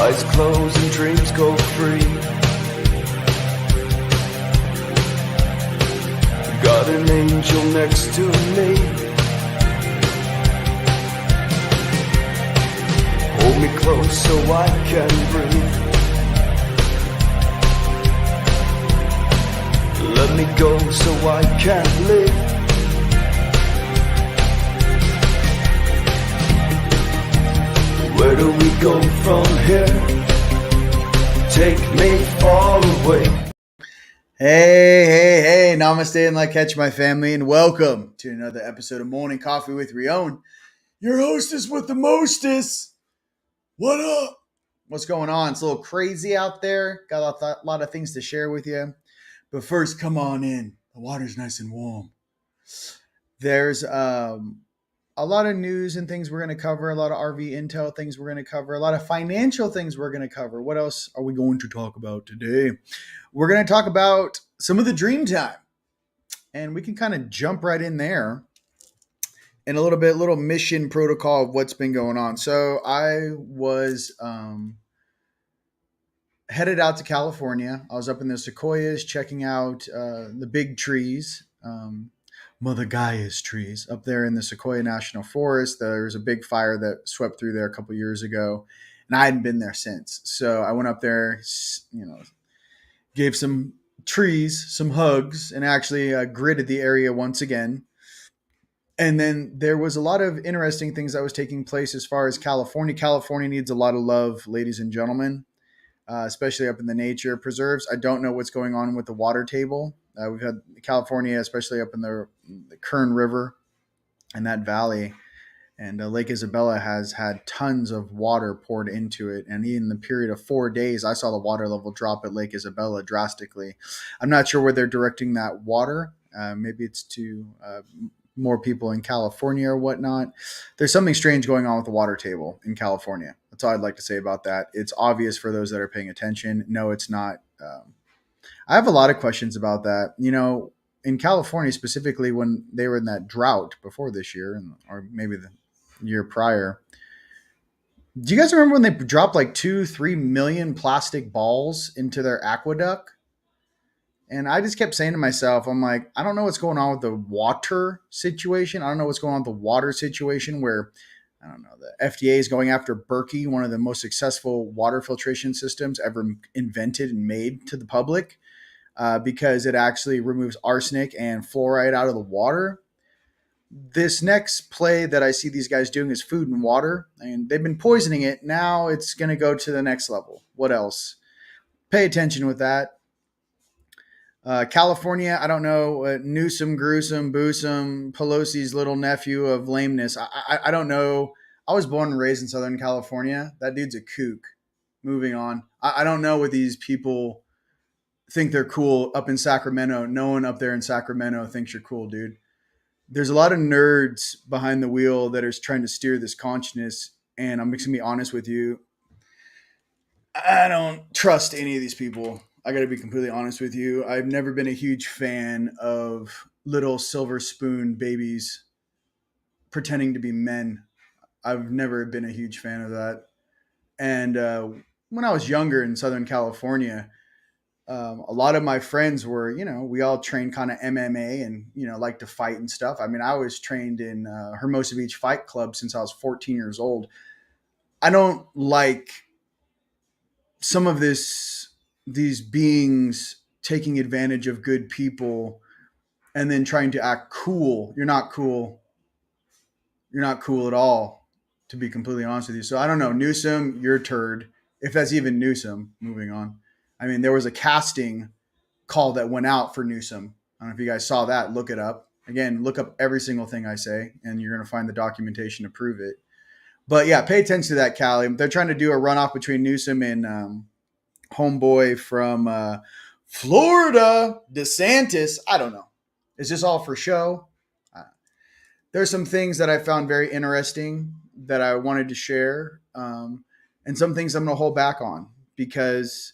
Eyes closed and dreams go free. Got an angel next to me. Hold me close so I can breathe. Let me go so I can live. Where do we go from here? Take me far away. Hey, namaste and like catch my family, and welcome to another episode of Morning Coffee with Rion, your hostess with the mostest. What up? What's going on? It's a little crazy out there. Got a lot of things to share with you. But first, come on in. The water's nice and warm. There's a lot of news and things we're going to cover, a lot of RV intel things we're going to cover, a lot of financial things we're going to cover. What else are we going to talk about today? We're going to talk about some of the dream time, and we can kind of jump right in there in a little mission protocol of what's been going on. So I was headed out to California. I was up in the Sequoias checking out the big trees, Mother Gaia's trees up there in the Sequoia National Forest. There was a big fire that swept through there a couple years ago, and I hadn't been there since. So I went up there, gave some trees some hugs, and actually gridded the area once again. And then there was a lot of interesting things that was taking place as far as California. California needs a lot of love, ladies and gentlemen, especially up in the nature preserves. I don't know what's going on with the water table. We've had California, especially up in the Kern River and that valley. And Lake Isabella has had tons of water poured into it. And in the period of 4 days, I saw the water level drop at Lake Isabella drastically. I'm not sure where they're directing that water. Maybe it's to more people in California or whatnot. There's something strange going on with the water table in California. That's all I'd like to say about that. It's obvious for those that are paying attention. No, it's not. I have a lot of questions about that. In California specifically, when they were in that drought before this year, or maybe the year prior, do you guys remember when they dropped like 2-3 million plastic balls into their aqueduct? And I just kept saying to myself, I'm like, I don't know what's going on with the water situation. I don't know what's going on with the water situation where, I don't know, the FDA is going after Berkey, one of the most successful water filtration systems ever invented and made to the public, because it actually removes arsenic and fluoride out of the water. This next play that I see these guys doing is food and water, and they've been poisoning it. Now it's going to go to the next level. What else? Pay attention with that. California, I don't know, Newsom, Gruesome, Boosum, Pelosi's little nephew of lameness. I don't know. I was born and raised in Southern California. That dude's a kook. Moving on. I don't know what these people think they're cool up in Sacramento. No one up there in Sacramento thinks you're cool, dude. There's a lot of nerds behind the wheel that are trying to steer this consciousness. And I'm just going to be honest with you. I don't trust any of these people. I got to be completely honest with you. I've never been a huge fan of little silver spoon babies pretending to be men. I've never been a huge fan of that. And when I was younger in Southern California, a lot of my friends were, we all trained kind of MMA and, like to fight and stuff. I mean, I was trained in Hermosa Beach Fight Club since I was 14 years old. I don't like some of these beings taking advantage of good people and then trying to act cool. You're not cool. You're not cool at all, to be completely honest with you. So I don't know. Newsom, you're a turd. If that's even Newsom. Moving on. I mean, there was a casting call that went out for Newsom. I don't know if you guys saw that. Look it up. Again, look up every single thing I say, and you're going to find the documentation to prove it. But yeah, pay attention to that, Callie. They're trying to do a runoff between Newsom and homeboy from Florida, DeSantis. I don't know. Is this all for show? There's some things that I found very interesting that I wanted to share, and some things I'm going to hold back on because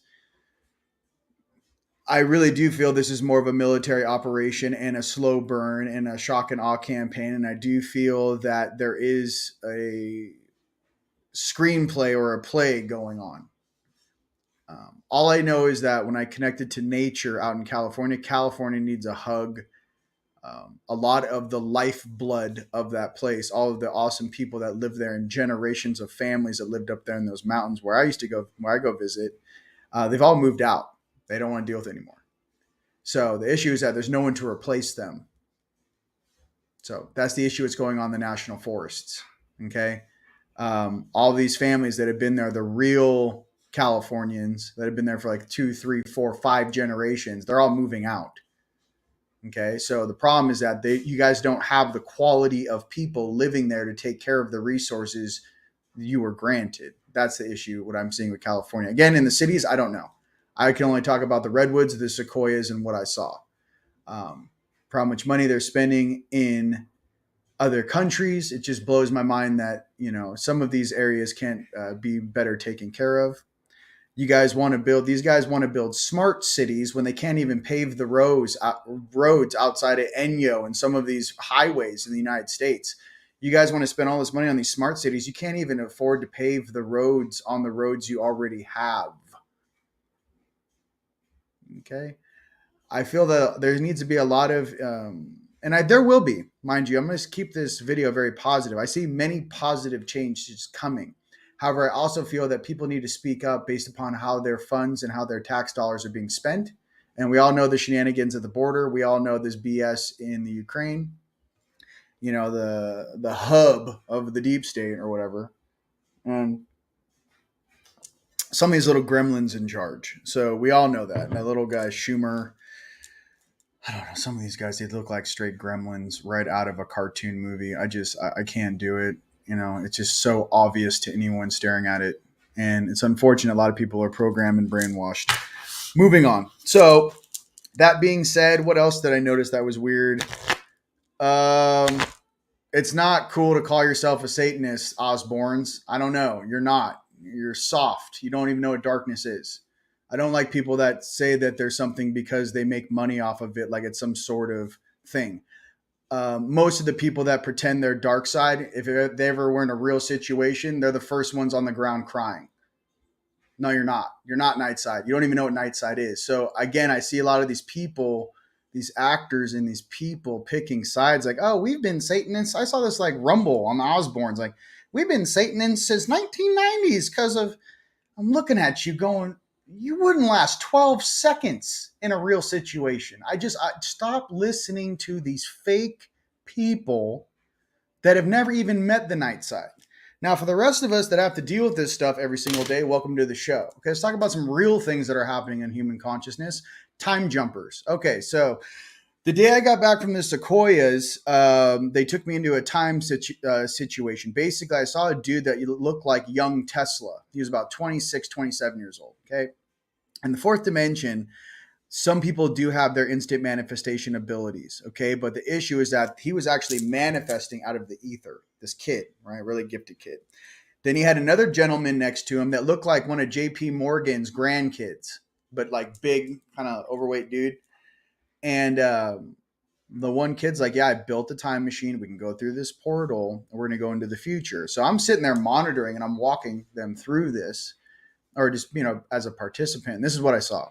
I really do feel this is more of a military operation and a slow burn and a shock and awe campaign. And I do feel that there is a screenplay or a play going on. All I know is that when I connected to nature out in California, California needs a hug. A lot of the lifeblood of that place, all of the awesome people that live there and generations of families that lived up there in those mountains where I used to go, where I go visit, they've all moved out. They don't want to deal with it anymore. So the issue is that there's no one to replace them. So that's the issue that's going on in the national forests. Okay. All these families that have been there, the real Californians that have been there for like 2, 3, 4, 5 generations, they're all moving out. Okay. So the problem is that you guys don't have the quality of people living there to take care of the resources you were granted. That's the issue, what I'm seeing with California. Again, in the cities, I don't know. I can only talk about the redwoods, the sequoias, and what I saw. For how much money they're spending in other countries, it just blows my mind that, you know, some of these areas can't be better taken care of. These guys want to build smart cities when they can't even pave the roads outside of Enyo and some of these highways in the United States. You guys want to spend all this money on these smart cities. You can't even afford to pave the roads on the roads you already have. Okay. I feel that there needs to be a lot of, there will be, mind you, I'm going to keep this video very positive. I see many positive changes coming. However, I also feel that people need to speak up based upon how their funds and how their tax dollars are being spent. And we all know the shenanigans at the border. We all know this BS in the Ukraine, you know, the hub of the deep state or whatever. And some of these little gremlins in charge. So we all know that. That little guy, Schumer, I don't know. Some of these guys, they look like straight gremlins right out of a cartoon movie. I can't do it. You know, it's just so obvious to anyone staring at it. And it's unfortunate. A lot of people are programmed and brainwashed. Moving on. So that being said, what else did I notice that was weird? It's not cool to call yourself a Satanist, Osborns. I don't know. You're not. You're soft. You don't even know what darkness is. I don't like people that say that there's something because they make money off of it, like it's some sort of thing. Most of the people that pretend they're dark side, if they ever were in a real situation, they're the first ones on the ground crying. No, you're not. You're not night side. You don't even know what night side is. So again, I see a lot of these people, these actors and these people picking sides like, oh, we've been Satanists. I saw this like rumble on the Osbournes. Like, we've been Satanists since 1990s because of, I'm looking at you going, you wouldn't last 12 seconds in a real situation. I stop listening to these fake people that have never even met the night side. Now, for the rest of us that have to deal with this stuff every single day, welcome to the show. Okay, let's talk about some real things that are happening in human consciousness. Time jumpers. Okay, so the day I got back from the Sequoias, they took me into a time situation. Basically, I saw a dude that looked like young Tesla. He was about 26, 27 years old. Okay. And the fourth dimension, some people do have their instant manifestation abilities. Okay. But the issue is that he was actually manifesting out of the ether, this kid, right? Really gifted kid. Then he had another gentleman next to him that looked like one of JP Morgan's grandkids, but like big, kind of overweight dude. And the one kid's like, yeah, I built a time machine. We can go through this portal and we're going to go into the future. So I'm sitting there monitoring and I'm walking them through this, or just, you know, as a participant. And this is what I saw.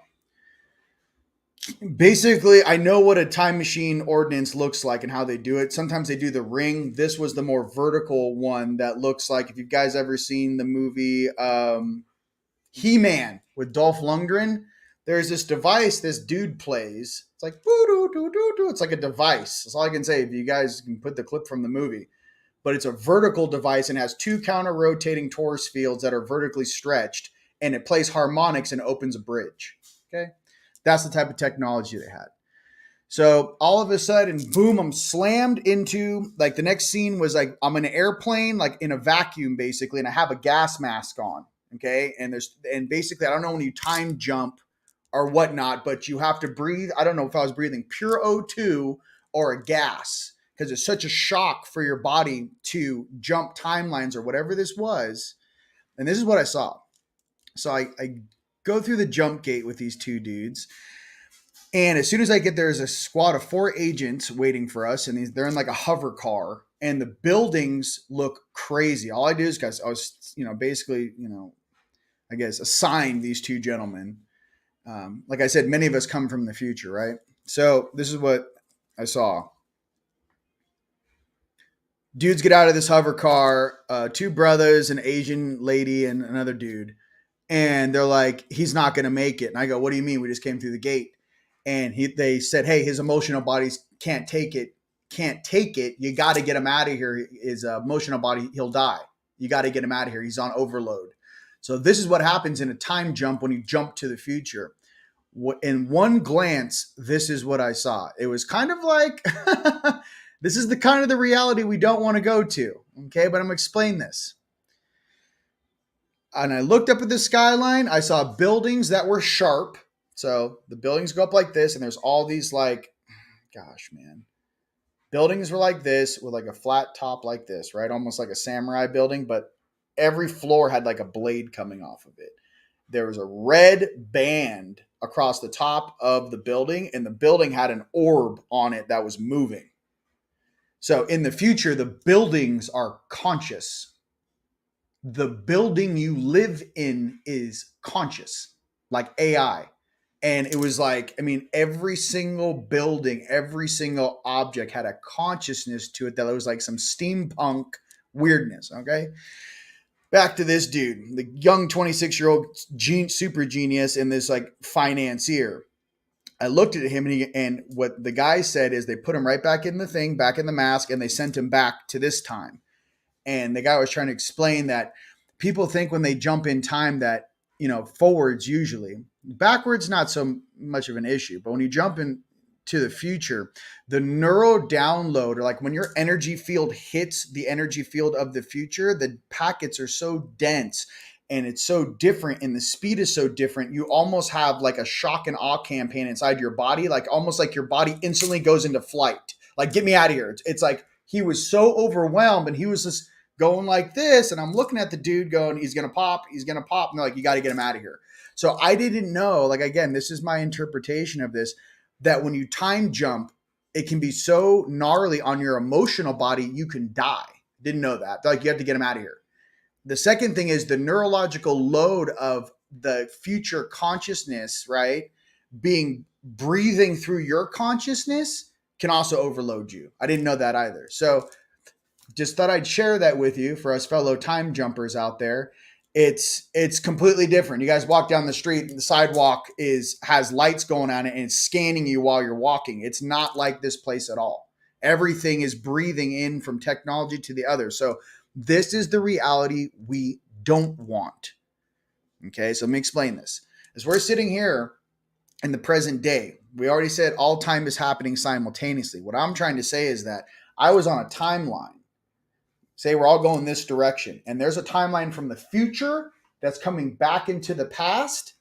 Basically, I know what a time machine ordinance looks like and how they do it. Sometimes they do the ring. This was the more vertical one that looks like, if you guys ever seen the movie He-Man with Dolph Lundgren, there's this device this dude plays. It's like, boo-doo-doo-doo-doo. It's like a device. That's all I can say if you guys can put the clip from the movie. But it's a vertical device and has 2 counter-rotating torus fields that are vertically stretched, and it plays harmonics and opens a bridge. Okay? That's the type of technology they had. So all of a sudden, boom, I'm slammed into, like, the next scene was like, I'm in an airplane, like in a vacuum basically, and I have a gas mask on. Okay. And basically, I don't know when you time jump or whatnot, but you have to breathe. I don't know if I was breathing pure O2 or a gas, because it's such a shock for your body to jump timelines or whatever this was. And this is what I saw. So I go through the jump gate with these 2 dudes. And as soon as I get there, there's a squad of 4 agents waiting for us. And they're in like a hover car. And the buildings look crazy. All I do is, guys, I was, basically, I guess, assigned these two gentlemen. Like I said, many of us come from the future, right? So this is what I saw. Dudes get out of this hover car, two brothers, an Asian lady, and another dude. And they're like, he's not going to make it. And I go, what do you mean? We just came through the gate. And they said, hey, his emotional bodies can't take it. Can't take it. You got to get him out of here. His emotional body, he'll die. You got to get him out of here. He's on overload. So this is what happens in a time jump when you jump to the future. In one glance, this is what I saw. It was kind of like, this is the kind of the reality we don't want to go to. Okay, but I'm going to explain this. And I looked up at the skyline. I saw buildings that were sharp. So the buildings go up like this, and there's all these like, gosh, man. Buildings were like this with like a flat top like this, right? Almost like a samurai building, but every floor had like a blade coming off of it. There was a red band across the top of the building, and the building had an orb on it that was moving. So in the future, the buildings are conscious. The building you live in is conscious, like AI. And it was like, I mean, every single building, every single object had a consciousness to it that was like some steampunk weirdness, okay? Back to this dude, the young 26-year-old super genius and this like financier. I looked at him and what the guy said is they put him right back in the thing, back in the mask, and they sent him back to this time. And the guy was trying to explain that people think when they jump in time that, you know, forwards usually, backwards not so much of an issue, but when you jump into the future, the neural download, or like when your energy field hits the energy field of the future, the packets are so dense and it's so different and the speed is so different. You almost have like a shock and awe campaign inside your body, like almost like your body instantly goes into flight. Like, get me out of here. It's like he was so overwhelmed and he was just going like this. And I'm looking at the dude going, he's going to pop. He's going to pop. And they're like, you got to get him out of here. So I didn't know, like, again, this is my interpretation of this, that when you time jump, it can be so gnarly on your emotional body, you can die. Didn't know that. They're like, you have to get him out of here. The second thing is the neurological load of the future consciousness, right? Breathing through your consciousness can also overload you. I didn't know that either. So just thought I'd share that with you for us fellow time jumpers out there. It's completely different. You guys walk down the street and the sidewalk has lights going on it and it's scanning you while you're walking. It's not like this place at all. Everything is breathing in from technology to the other. So this is the reality we don't want. Okay, so let me explain this. As we're sitting here in the present day, we already said all time is happening simultaneously. What I'm trying to say is that I was on a timeline. Say we're all going this direction, and there's a timeline from the future that's coming back into the past.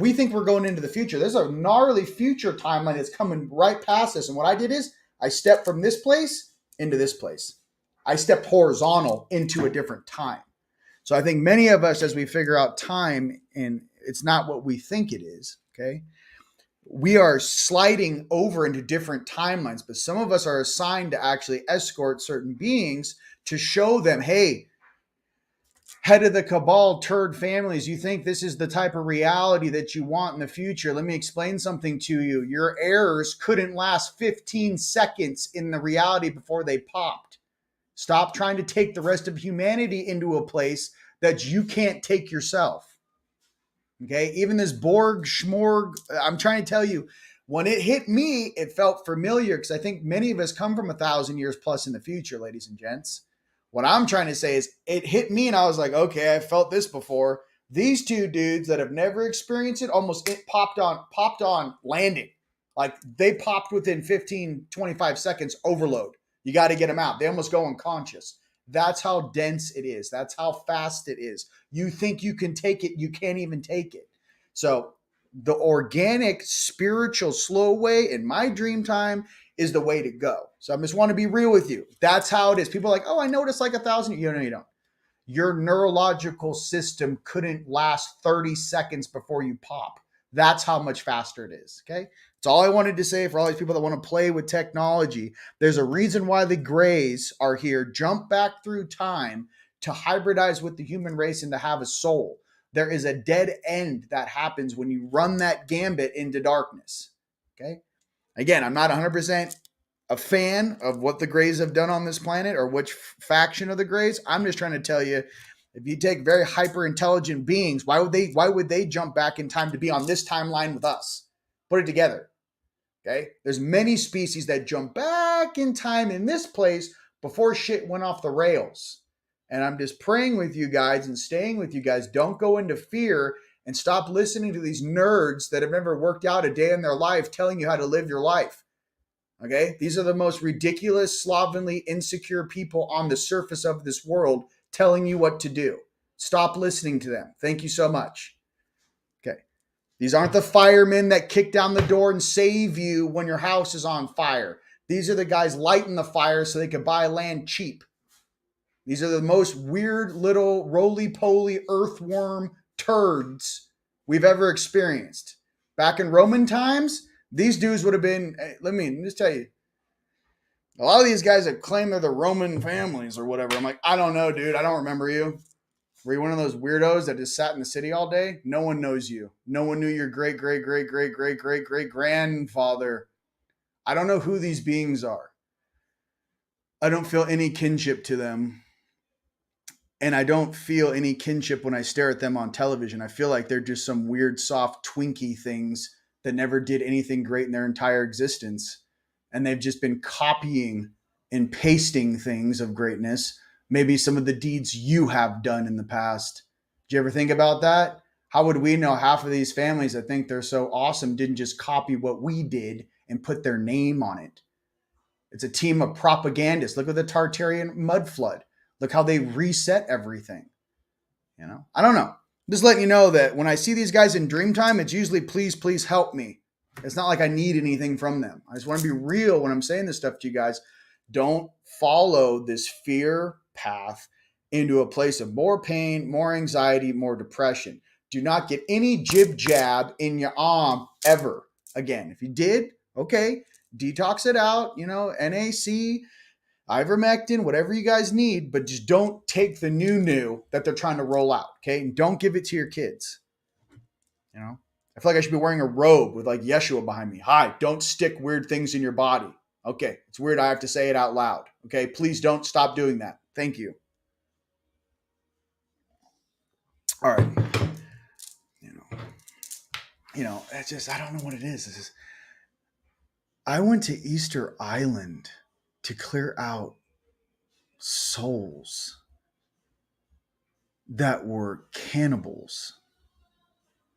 We think we're going into the future. There's a gnarly future timeline that's coming right past us. And what I did is I stepped from this place into this place. I stepped horizontal into a different time. So I think many of us, as we figure out time, and it's not what we think it is, okay? We are sliding over into different timelines, but some of us are assigned to actually escort certain beings to show them, hey, head of the cabal, turd families, you think this is the type of reality that you want in the future. Let me explain something to you. Your errors couldn't last 15 seconds in the reality before they popped. Stop trying to take the rest of humanity into a place that you can't take yourself. Okay, even this Borg schmorg, I'm trying to tell you, when it hit me, it felt familiar because I think many of us come from 1,000 years plus in the future, ladies and gents. What I'm trying to say is it hit me and I was like, okay, I felt this before. These two dudes that have never experienced it, it popped on landing. Like they popped within 15, 25 seconds, overload. You got to get them out. They almost go unconscious. That's how dense it is. That's how fast it is. You think you can take it. You can't even take it. So the organic, spiritual, slow way in my dream time is the way to go. So I just want to be real with you. That's how it is. People are like, oh, I noticed like 1,000. You know, you don't. Your neurological system couldn't last 30 seconds before you pop. That's how much faster it is. Okay. That's all I wanted to say for all these people that want to play with technology. There's a reason why the Greys are here. Jump back through time to hybridize with the human race and to have a soul. There is a dead end that happens when you run that gambit into darkness. Okay. Again, I'm not 100% a fan of what the Greys have done on this planet or which faction of the Greys. I'm just trying to tell you, if you take very hyper intelligent beings, why would they jump back in time to be on this timeline with us? Put it together. Okay. There's many species that jump back in time in this place before shit went off the rails. And I'm just praying with you guys and staying with you guys. Don't go into fear and stop listening to these nerds that have never worked out a day in their life telling you how to live your life. Okay? These are the most ridiculous, slovenly, insecure people on the surface of this world telling you what to do. Stop listening to them. Thank you so much. Okay. These aren't the firemen that kick down the door and save you when your house is on fire. These are the guys lighting the fire so they can buy land cheap. These are the most weird little roly-poly earthworm turds we've ever experienced. Back in Roman times, these dudes would have been, let me just tell you, a lot of these guys that claim they're the Roman families or whatever, I'm like, I don't know, dude. I don't remember you. Were you one of those weirdos that just sat in the city all day? No one knows you. No one knew your great-great-great-great-great-great-great-grandfather. I don't know who these beings are. I don't feel any kinship to them. And I don't feel any kinship when I stare at them on television. I feel like they're just some weird, soft Twinkie things that never did anything great in their entire existence. And they've just been copying and pasting things of greatness. Maybe some of the deeds you have done in the past. Did you ever think about that? How would we know half of these families that think they're so awesome didn't just copy what we did and put their name on it? It's a team of propagandists. Look at the Tartarian mud flood. Look how they reset everything. You know, I don't know. Just letting you know that when I see these guys in Dreamtime, it's usually please help me. It's not like I need anything from them. I just want to be real when I'm saying this stuff to you guys. Don't follow this fear path into a place of more pain, more anxiety, more depression. Do not get any jib jab in your arm ever again. If you did, okay, detox it out, NAC, ivermectin, whatever you guys need, but just don't take the new that they're trying to roll out, okay? And don't give it to your kids. I feel like I should be wearing a robe with like Yeshua behind me. Hi, don't stick weird things in your body. Okay, it's weird I have to say it out loud. Okay, please don't stop doing that. Thank you. All right. It's just, I don't know what it is. I went to Easter Island to clear out souls that were cannibals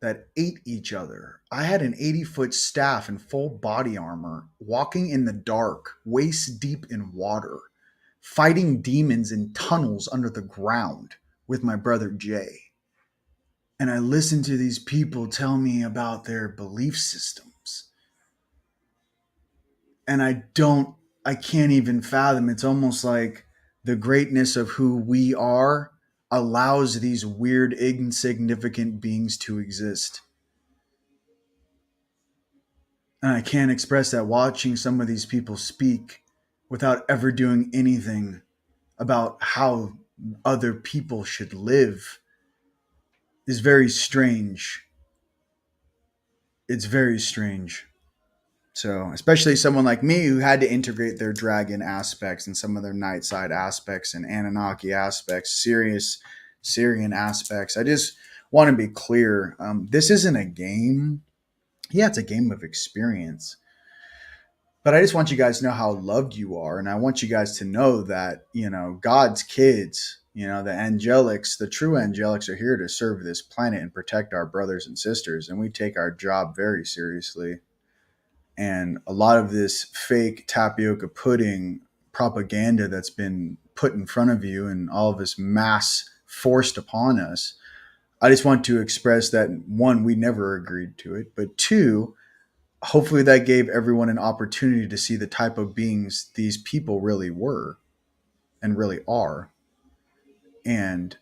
that ate each other. I had an 80-foot staff in full body armor, walking in the dark, waist deep in water, fighting demons in tunnels under the ground with my brother Jay. And I listened to these people tell me about their belief systems. And I can't even fathom. It's almost like the greatness of who we are allows these weird, insignificant beings to exist. And I can't express that watching some of these people speak without ever doing anything about how other people should live is very strange. It's very strange. So, especially someone like me who had to integrate their dragon aspects and some of their night side aspects and Anunnaki aspects, serious Syrian aspects. I just want to be clear. This isn't a game. Yeah, it's a game of experience. But I just want you guys to know how loved you are. And I want you guys to know that, God's kids, the angelics, the true angelics are here to serve this planet and protect our brothers and sisters. And we take our job very seriously. And a lot of this fake tapioca pudding propaganda that's been put in front of you and all of this mass forced upon us, I just want to express that, one, we never agreed to it, but two, hopefully that gave everyone an opportunity to see the type of beings these people really were and really are. And,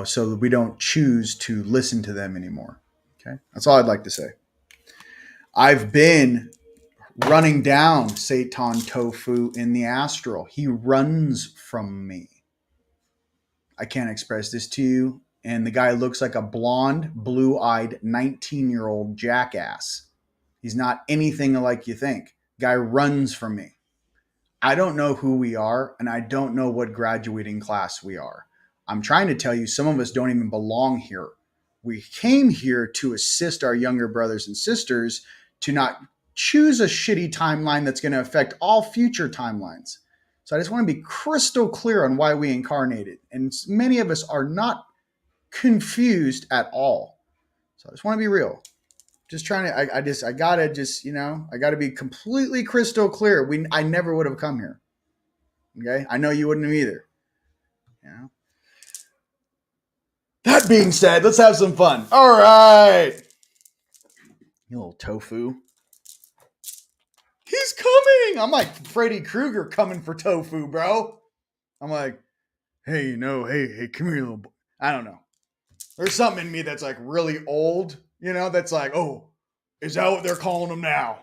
so that we don't choose to listen to them anymore. Okay. That's all I'd like to say. I've been running down Satan Tofu in the astral. He runs from me. I can't express this to you And the guy looks like a blonde, blue-eyed 19-year-old jackass. He's not anything like you think. Guy runs from me. I don't know who we are, and I don't know what graduating class we are. I'm trying to tell you, some of us don't even belong here. We came here to assist our younger brothers and sisters to not choose a shitty timeline that's going to affect all future timelines. So I just want to be crystal clear on why we incarnated. And many of us are not confused at all. So I just want to be real. Just trying to, I gotta just, I gotta be completely crystal clear. I never would have come here. Okay. I know you wouldn't have either. You know? That being said, let's have some fun. All right. You little tofu. He's coming. I'm like Freddy Krueger coming for tofu, bro. I'm like, hey, hey, come here, little boy. I don't know. There's something in me that's like really old, that's like, oh, is that what they're calling them now?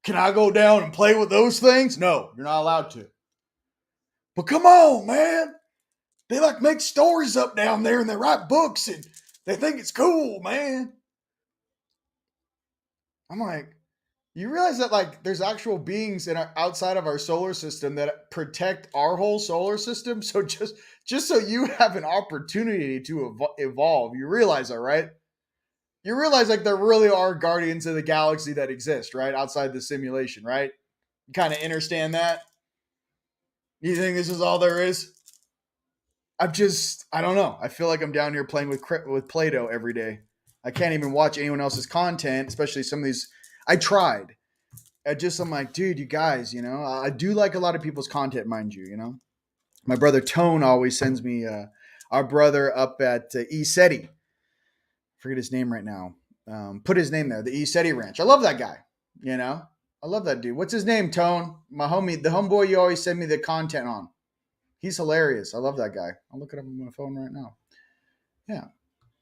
Can I go down and play with those things? No, you're not allowed to. But come on, man. They like make stories up down there and they write books and they think it's cool, man. I'm like, you realize that like there's actual beings outside of our solar system that protect our whole solar system? So just so you have an opportunity to evolve, you realize that, right? You realize like there really are guardians of the galaxy that exist, right? Outside the simulation, right? You kind of understand that? You think this is all there is? I don't know. I feel like I'm down here playing with Play-Doh every day. I can't even watch anyone else's content, especially some of these. I tried. I'm like, dude, you guys, I do like a lot of people's content, mind you. My brother Tone always sends me our brother up at ESETI. Forget his name right now. Put his name there, the ESETI Ranch. I love that guy. I love that dude. What's his name, Tone? My homie, the homeboy you always send me the content on. He's hilarious. I love that guy. I'll look it up on my phone right now. Yeah.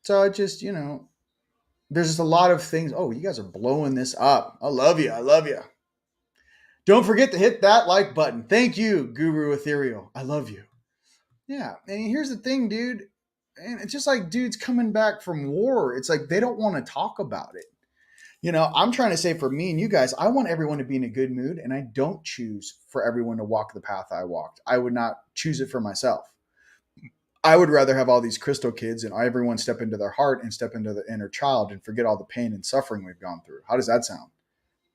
So I just, there's just a lot of things. Oh, you guys are blowing this up. I love you. I love you. Don't forget to hit that like button. Thank you, Guru Ethereal. I love you. Yeah. And here's the thing, dude. And it's just like dudes coming back from war. It's like they don't want to talk about it. I'm trying to say for me and you guys, I want everyone to be in a good mood, and I don't choose for everyone to walk the path I walked. I would not choose it for myself. I would rather have all these crystal kids and everyone step into their heart and step into the inner child and forget all the pain and suffering we've gone through. How does that sound?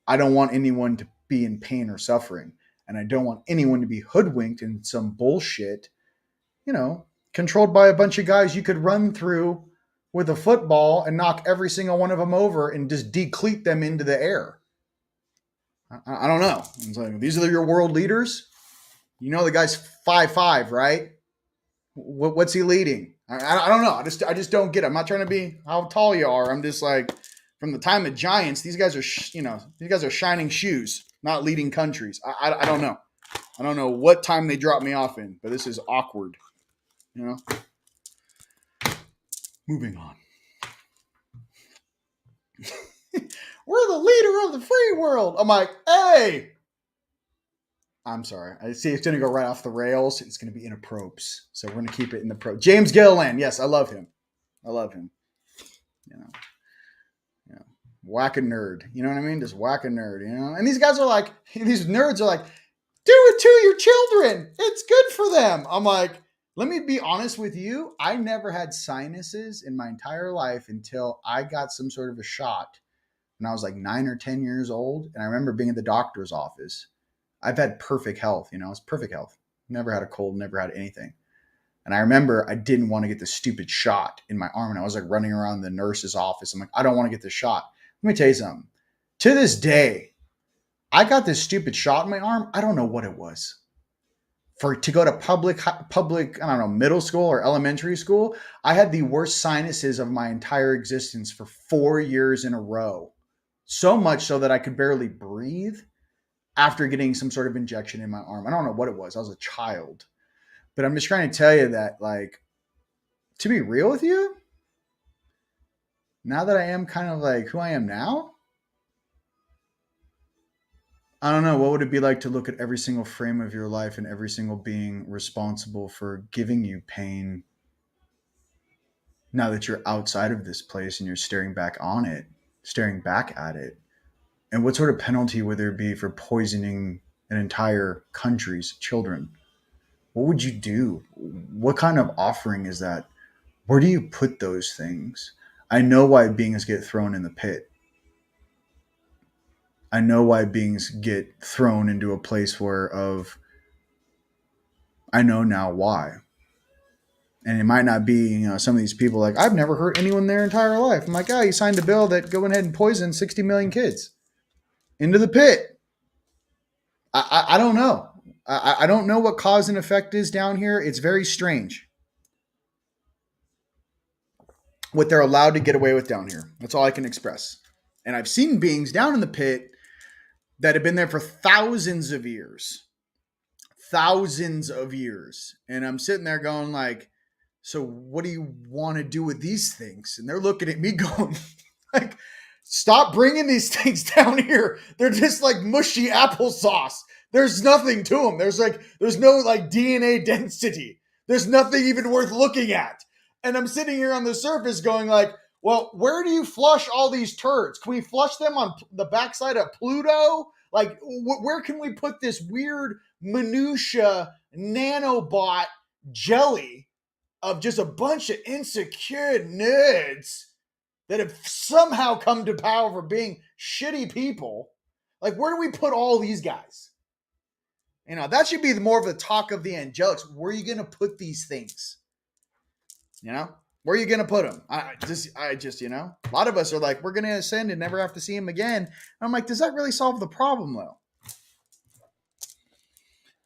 I don't want anyone to be in pain or suffering, and I don't want anyone to be hoodwinked in some bullshit, controlled by a bunch of guys you could run through with a football and knock every single one of them over and just decleat them into the air. I don't know. It's like, these are your world leaders. The guy's 5'5", right? What's he leading? I don't know. I just don't get it. I'm not trying to be how tall you are. I'm just like, from the time of giants, these guys are shining shoes, not leading countries. I don't know. I don't know what time they drop me off in, but this is awkward. Moving on. We're the leader of the free world. I'm like, hey. I'm sorry. I see it's going to go right off the rails. It's going to be inappropriate. So we're going to keep it in the pro. James Gilliland. Yes, I love him. I love him. Whack a nerd. You know what I mean? Just whack a nerd, And these guys are like, these nerds are like, do it to your children. It's good for them. I'm like, let me be honest with you. I never had sinuses in my entire life until I got some sort of a shot when I was like 9 or 10 years old. And I remember being at the doctor's office. I've had perfect health, it's perfect health. Never had a cold, never had anything. And I remember I didn't want to get the stupid shot in my arm. And I was like running around the nurse's office. I'm like, I don't want to get the shot. Let me tell you something. To this day, I got this stupid shot in my arm. I don't know what it was. To go to public, I don't know, middle school or elementary school, I had the worst sinuses of my entire existence for 4 years in a row. So much so that I could barely breathe after getting some sort of injection in my arm. I don't know what it was. I was a child. But I'm just trying to tell you that, like, to be real with you, now that I am kind of like who I am now, I don't know. What would it be like to look at every single frame of your life and every single being responsible for giving you pain, now that you're outside of this place and you're staring back at it, and what sort of penalty would there be for poisoning an entire country's children? What would you do? What kind of offering is that? Where do you put those things? I know why beings get thrown in the pit. I know why beings get thrown into a place I know now why. And it might not be, some of these people like, I've never hurt anyone in their entire life. I'm like, oh, you signed a bill that go ahead and poison 60 million kids into the pit. I don't know. I don't know what cause and effect is down here. It's very strange what they're allowed to get away with down here. That's all I can express. And I've seen beings down in the pit that have been there for thousands of years. And I'm sitting there going like, so what do you want to do with these things? And they're looking at me going like, stop bringing these things down here. They're just like mushy applesauce. There's nothing to them. There's no like DNA density. There's nothing even worth looking at. And I'm sitting here on the surface going like, well, where do you flush all these turds? Can we flush them on the backside of Pluto? Like, where can we put this weird minutia nanobot jelly of just a bunch of insecure nerds that have somehow come to power for being shitty people? Like, where do we put all these guys? That should be more of the talk of the Angelics. Where are you going to put these things? Where are you going to put them? I just, a lot of us are like, we're going to ascend and never have to see him again. And I'm like, does that really solve the problem though?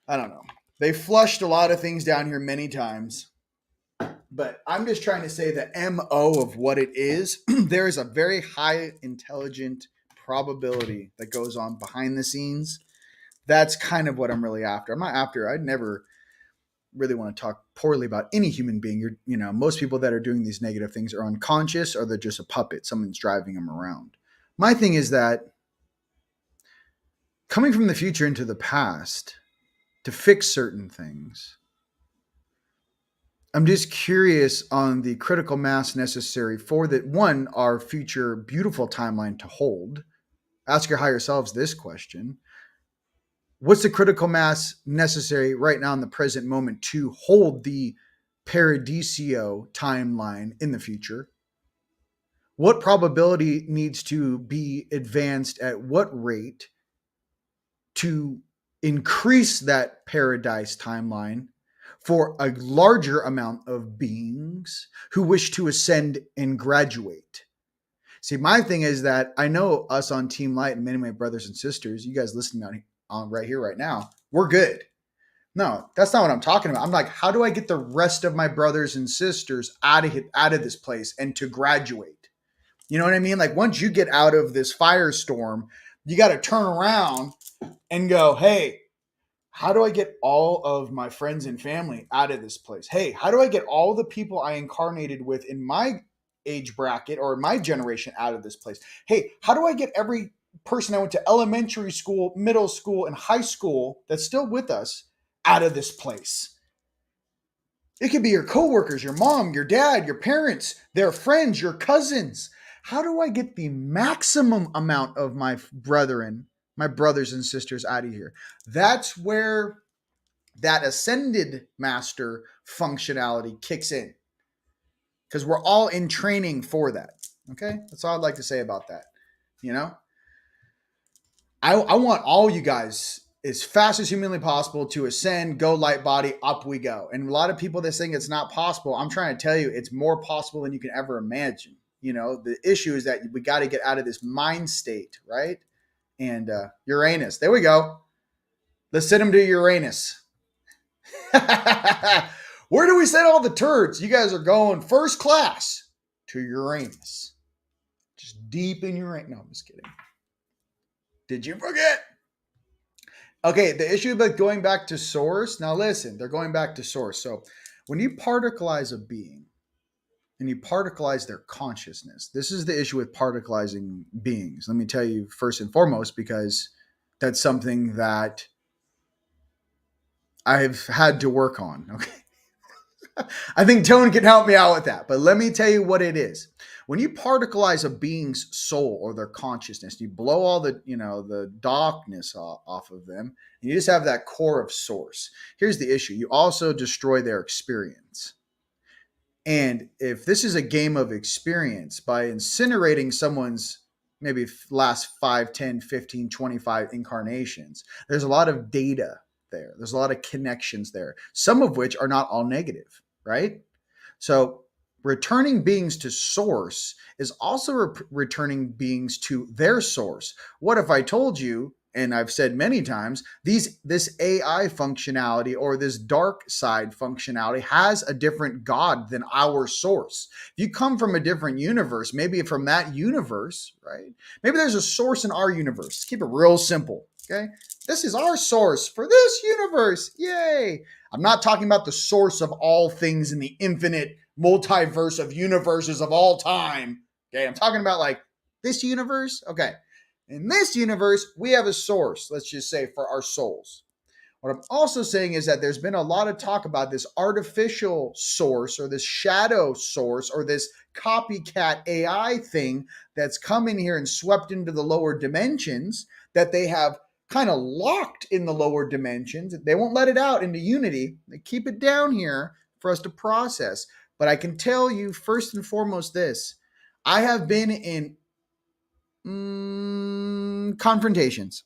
I don't know. They flushed a lot of things down here many times, but I'm just trying to say the MO of what it is. There is a very high intelligent probability that goes on behind the scenes. That's kind of what I'm really after. I'm not after, I'd never really want to talk poorly about any human being. Most people that are doing these negative things are unconscious or they're just a puppet. Someone's driving them around. My thing is that coming from the future into the past to fix certain things, I'm just curious on the critical mass necessary for that one, our future beautiful timeline to hold. Ask your higher selves this question. What's the critical mass necessary right now in the present moment to hold the Paradiso timeline in the future? What probability needs to be advanced at what rate to increase that paradise timeline for a larger amount of beings who wish to ascend and graduate? See, my thing is that I know us on Team Light and many of my brothers and sisters, you guys listening on right here, right now, we're good. No, that's not what I'm talking about. I'm like, how do I get the rest of my brothers and sisters out of this place and to graduate? You know what I mean? Like, once you get out of this firestorm, you got to turn around and go, hey, how do I get all of my friends and family out of this place? Hey, how do I get all the people I incarnated with in my age bracket or in my generation out of this place? Hey, how do I get every person I went to elementary school, middle school, and high school that's still with us out of this place? It could be your coworkers, your mom, your dad, your parents, their friends, your cousins. How do I get the maximum amount of my brothers and sisters out of here? That's where that ascended master functionality kicks in, because we're all in training for that. Okay, that's all I'd like to say about that. I want all you guys as fast as humanly possible to ascend, go light body, up we go. And a lot of people that think it's not possible, I'm trying to tell you it's more possible than you can ever imagine. The issue is that we got to get out of this mind state, right? And Uranus, there we go. Let's send them to Uranus. Where do we send all the turds? You guys are going first class to Uranus. Just deep in Uranus. No, I'm just kidding. Did you forget? Okay, the issue about going back to source. Now listen, they're going back to source. So when you particleize a being and you particleize their consciousness, this is the issue with particleizing beings. Let me tell you first and foremost, because that's something that I've had to work on. Okay. I think Tone can help me out with that. But let me tell you what it is. When you particleize a being's soul or their consciousness, you blow all the, the darkness off of them, and you just have that core of source. Here's the issue. You also destroy their experience. And if this is a game of experience, by incinerating someone's maybe last 5, 10, 15, 25 incarnations, there's a lot of data there. There's a lot of connections there, some of which are not all negative, right? So returning beings to source is also returning beings to their source. What if I told you, and I've said many times, this AI functionality or this dark side functionality has a different God than our source. If you come from a different universe, maybe from that universe, right? Maybe there's a source in our universe. Let's keep it real simple, okay? This is our source for this universe. Yay! I'm not talking about the source of all things in the infinite multiverse of universes of all time. Okay, I'm talking about like this universe. Okay. In this universe, we have a source, let's just say, for our souls. What I'm also saying is that there's been a lot of talk about this artificial source or this shadow source or this copycat AI thing that's come in here and swept into the lower dimensions that they have kind of locked in the lower dimensions. They won't let it out into unity. They keep it down here for us to process. But I can tell you first and foremost this. I have been in confrontations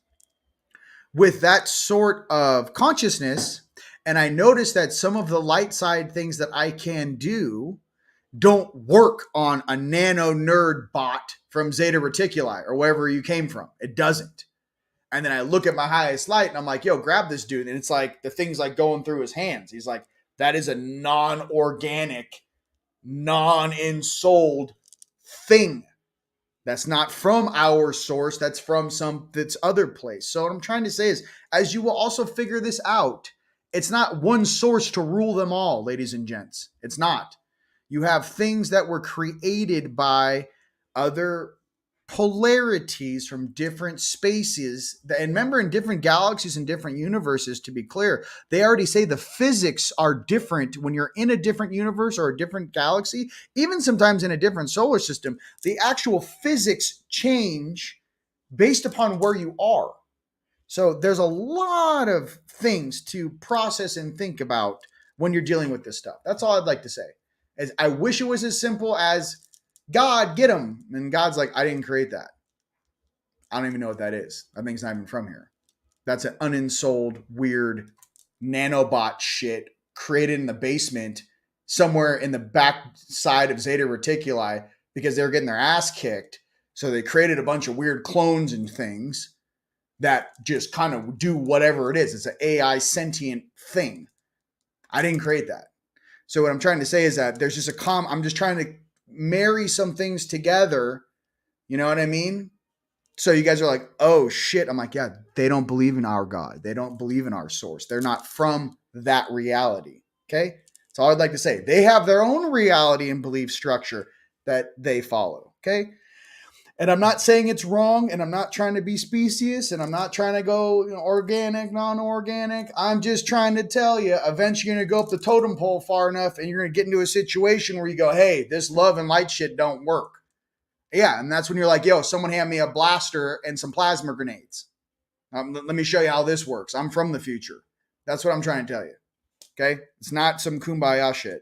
with that sort of consciousness, and I noticed that some of the light side things that I can do don't work on a nano nerd bot from Zeta Reticuli or wherever you came from. It doesn't. And then I look at my highest light and I'm like, yo, grab this dude. And it's like the thing's like going through his hands. He's like, that is a non-organic, non-ensouled thing. That's not from our source. That's from that's other place. So what I'm trying to say is, as you will also figure this out, it's not one source to rule them all, ladies and gents. It's not. You have things that were created by other polarities from different spaces. And remember, in different galaxies and different universes, to be clear, they already say the physics are different when you're in a different universe or a different galaxy, even sometimes in a different solar system. The actual physics change based upon where you are. So there's a lot of things to process and think about when you're dealing with this stuff. That's all I'd like to say. I wish it was as simple as God, get him. And God's like, I didn't create that. I don't even know what that is. That thing's not even from here. That's an unensouled, weird nanobot shit created in the basement somewhere in the back side of Zeta Reticuli because they were getting their ass kicked. So they created a bunch of weird clones and things that just kind of do whatever it is. It's an AI sentient thing. I didn't create that. So what I'm trying to say is that there's just I'm just trying to marry some things together. You know what I mean? So you guys are like, oh shit. I'm like, yeah, they don't believe in our God. They don't believe in our source. They're not from that reality. Okay. That's all I'd like to say. They have their own reality and belief structure that they follow. Okay. And I'm not saying it's wrong, and I'm not trying to be specious, and I'm not trying to go organic, non-organic. I'm just trying to tell you, eventually you're going to go up the totem pole far enough, and you're going to get into a situation where you go, hey, this love and light shit don't work. Yeah, and that's when you're like, yo, someone hand me a blaster and some plasma grenades. Let me show you how this works. I'm from the future. That's what I'm trying to tell you. Okay? It's not some kumbaya shit.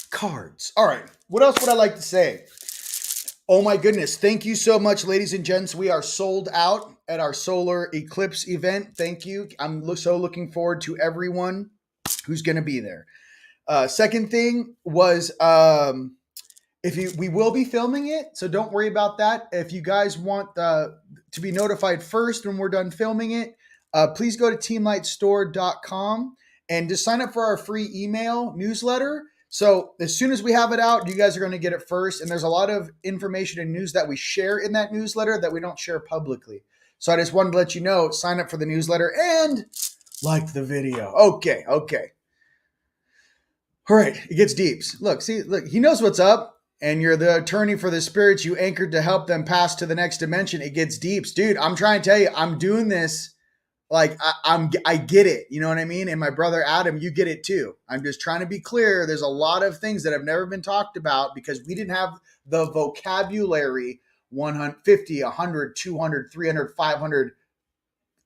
Cards. All right. What else would I like to say? Oh my goodness. Thank you so much, ladies and gents. We are sold out at our solar eclipse event. Thank you. I'm so looking forward to everyone who's going to be there. Second thing was, we will be filming it, so don't worry about that. If you guys want to be notified first when we're done filming it, please go to teamlightstore.com and just sign up for our free email newsletter. So as soon as we have it out, you guys are going to get it first. And there's a lot of information and news that we share in that newsletter that we don't share publicly. So I just wanted to let you know, sign up for the newsletter and like the video. Okay. All right. It gets deep. Look, he knows what's up. And you're the attorney for the spirits you anchored to help them pass to the next dimension. It gets deep. Dude, I'm trying to tell you, I'm doing this Like I get it. You know what I mean? And my brother Adam, you get it too. I'm just trying to be clear. There's a lot of things that have never been talked about because we didn't have the vocabulary 150, 100, 200, 300, 500,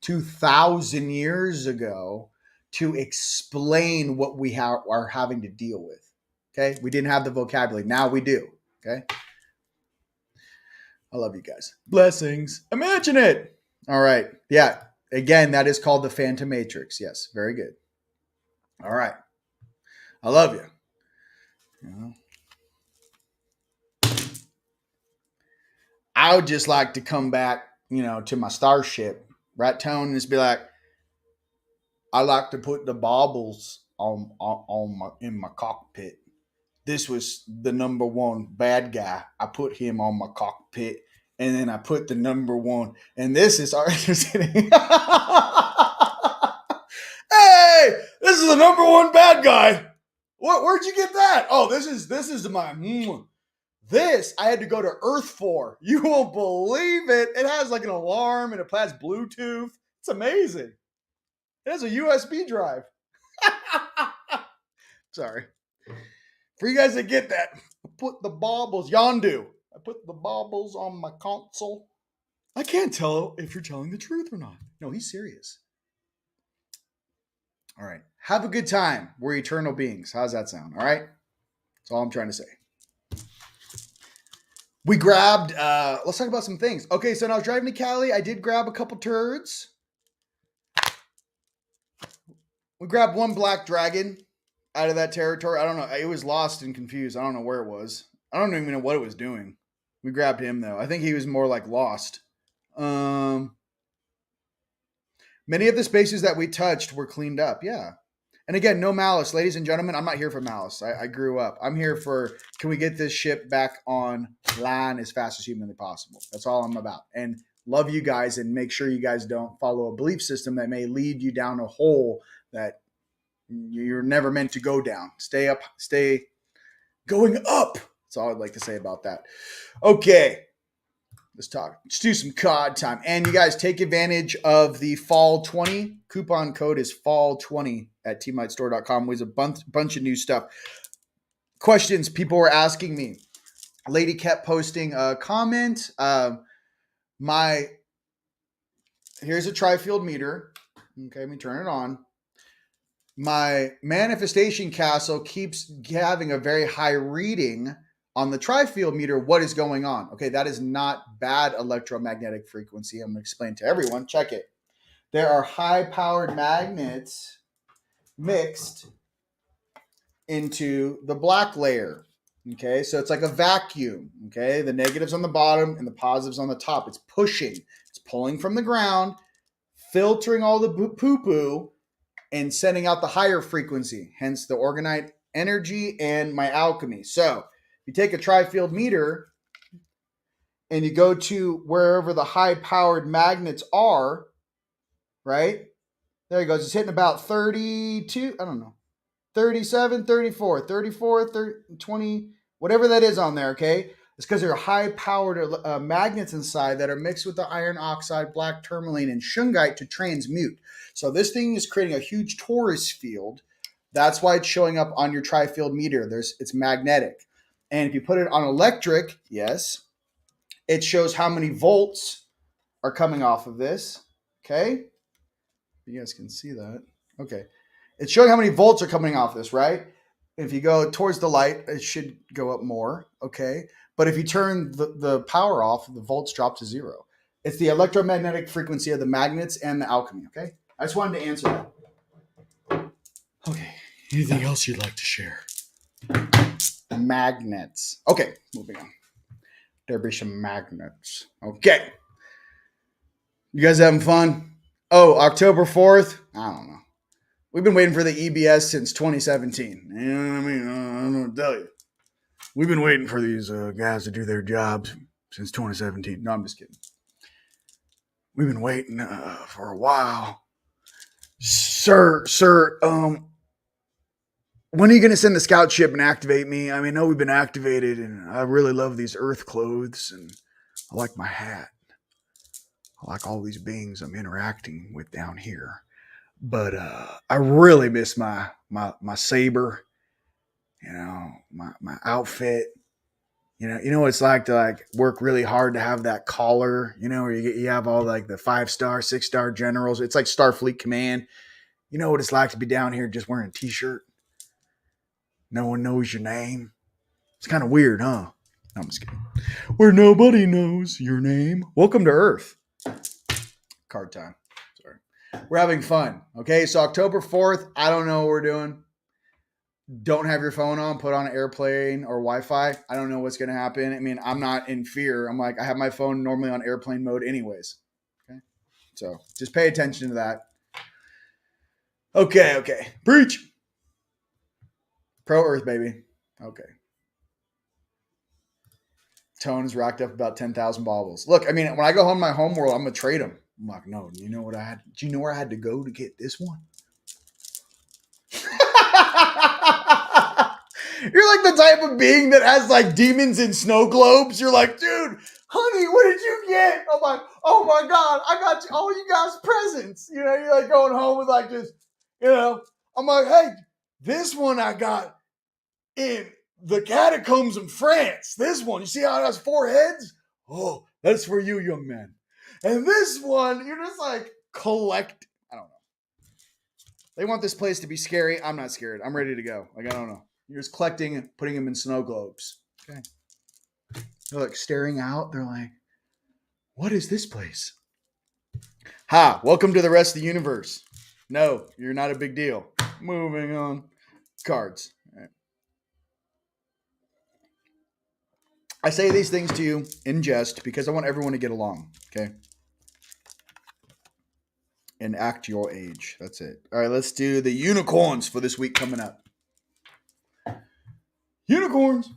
2,000 years ago to explain what we are having to deal with. Okay? We didn't have the vocabulary. Now we do. Okay? I love you guys. Blessings. Imagine it. All right. Yeah. Again, that is called the Phantom Matrix. Yes. Very good. All right. I love you. I would just like to come back, to my starship, right, Tone, and just be like, I like to put the baubles in my cockpit. This was the number one bad guy. I put him on my cockpit, and then I put the number one. And this is our hey, this is the number one bad guy. Where'd you get that? Oh, this is my. This I had to go to Earth for. You won't believe it. It has like an alarm and it has Bluetooth. It's amazing. It has a USB drive. Sorry. For you guys that get that, I put the baubles, Yondu. I put the baubles on my console. I can't tell if you're telling the truth or not. No, he's serious. All right. Have a good time. We're eternal beings. How's that sound? All right. That's all I'm trying to say. We grabbed, let's talk about some things. Okay, so when I was driving to Cali, I did grab a couple turds. We grabbed one black dragon out of that territory. I don't know. It was lost and confused. I don't know where it was. I don't even know what it was doing. We grabbed him, though. I think he was more like lost. Many of the spaces that we touched were cleaned up. Yeah. And again, no malice. Ladies and gentlemen, I'm not here for malice. I grew up. I'm here for, can we get this ship back online as fast as humanly possible? That's all I'm about. And love you guys and make sure you guys don't follow a belief system that may lead you down a hole that you're never meant to go down. Stay up, stay going up. That's all I'd like to say about that. Okay. Let's talk. Let's do some COD time. And you guys take advantage of the Fall 20. Coupon code is Fall20 at teamlightstore.com. There's a bunch of new stuff. Questions people were asking me. A lady kept posting a comment. Here's a tri-field meter. Okay, let me turn it on. My manifestation castle keeps having a very high reading on the tri-field meter. What is going on? Okay, that is not bad electromagnetic frequency. I'm going to explain to everyone. Check it. There are high-powered magnets mixed into the black layer. Okay, so it's like a vacuum. Okay, the negatives on the bottom and the positives on the top. It's pushing. It's pulling from the ground, filtering all the poo-poo, and sending out the higher frequency. Hence the organite energy and my alchemy. So you take a tri-field meter and you go to wherever the high-powered magnets are, right? There he goes. It's hitting about 32, 37, 34, 30, 20, whatever that is on there, okay? It's because there are high-powered magnets inside that are mixed with the iron oxide, black tourmaline, and shungite to transmute. So this thing is creating a huge torus field. That's why it's showing up on your tri-field meter. It's magnetic. And if you put it on electric, yes, it shows how many volts are coming off of this. Okay? You guys can see that. Okay. It's showing how many volts are coming off this, right? If you go towards the light, it should go up more. Okay. But if you turn the power off, the volts drop to zero. It's the electromagnetic frequency of the magnets and the alchemy. Okay. I just wanted to answer that. Okay. Anything else you'd like to share? Magnets. Okay, moving on. There be some magnets. Okay. You guys having fun? Oh, October 4th? I don't know. We've been waiting for the EBS since 2017. You know what I mean? I don't know what to tell you. We've been waiting for these guys to do their jobs since 2017. No, I'm just kidding. We've been waiting for a while. Sir, when are you going to send the scout ship and activate me? I mean, I know we've been activated, and I really love these earth clothes, and I like my hat. I like all these beings I'm interacting with down here. But I really miss my saber, my outfit. You know what it's like to like work really hard to have that collar, where you have all like the 5-star, 6-star generals. It's like Starfleet Command. You know what it's like to be down here just wearing a t-shirt. No one knows your name. It's kind of weird, huh? No, I'm just kidding. Where nobody knows your name. Welcome to Earth. Card time. Sorry. We're having fun. Okay, so October 4th, I don't know what we're doing. Don't have your phone on, put on airplane or Wi-Fi. I don't know what's going to happen. I mean, I'm not in fear. I'm like, I have my phone normally on airplane mode anyways. Okay. So just pay attention to that. Okay. Preach. Pro Earth, baby. Okay. Tone is racked up about 10,000 baubles. Look, I mean, when I go home to my home world, I'm going to trade them. I'm like, no, you know what I had? Do you know where I had to go to get this one? You're like the type of being that has like demons in snow globes. You're like, dude, honey, what did you get? I'm like, oh my God, I got all you guys presents. You're like going home with like this, I'm like, hey, this one I got in the catacombs in France. This one, you see how it has 4 heads? Oh, that's for you, young man. And this one, you're just like collect. I don't know. They want this place to be scary. I'm not scared. I'm ready to go. Like, I don't know. You're just collecting and putting them in snow globes. Okay. They're like staring out. They're like, what is this place? Ha, welcome to the rest of the universe. No, you're not a big deal. Moving on. Cards. All right. I say these things to you in jest because I want everyone to get along. Okay. And act your age. That's it. All right, let's do the unicorns for this week coming up. Unicorns.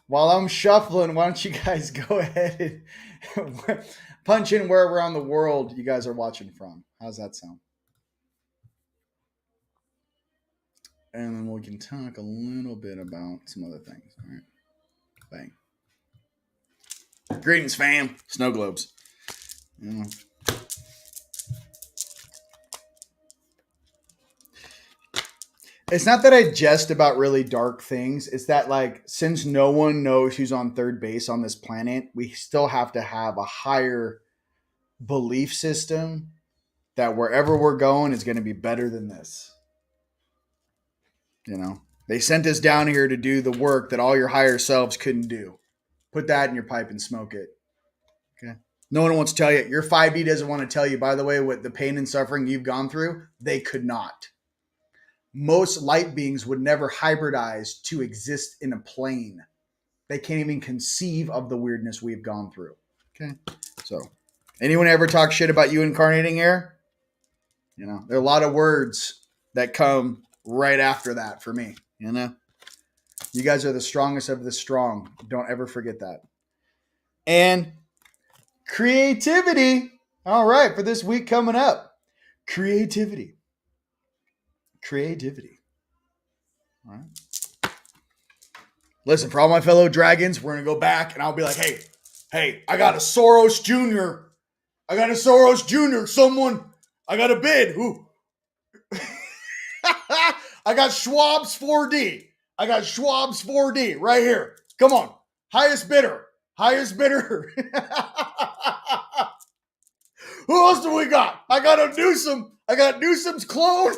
While I'm shuffling, why don't you guys go ahead and punch in wherever around the world you guys are watching from. How's that sound? And then we can talk a little bit about some other things. All right. Bang. Greetings, fam. Snow globes. It's not that I jest about really dark things. It's that, like, since no one knows who's on third base on this planet, we still have to have a higher belief system that wherever we're going is going to be better than this. They sent us down here to do the work that all your higher selves couldn't do. Put that in your pipe and smoke it. Okay. No one wants to tell you. Your 5D doesn't want to tell you, by the way, what the pain and suffering you've gone through. They could not. Most light beings would never hybridize to exist in a plane. They can't even conceive of the weirdness we've gone through. Okay. So, anyone ever talk shit about you incarnating here? There are a lot of words that come right after that for me. You guys are the strongest of the strong. Don't ever forget that. And creativity. All right, for this week coming up. Creativity. All right. Listen, for all my fellow dragons, we're going to go back and I'll be like, hey, I got a Soros Jr. Someone, I got a bid. Who? I got Schwab's 4D. Right here. Come on. Highest bidder. Who else do we got? I got a Newsom. I got Newsom's clone.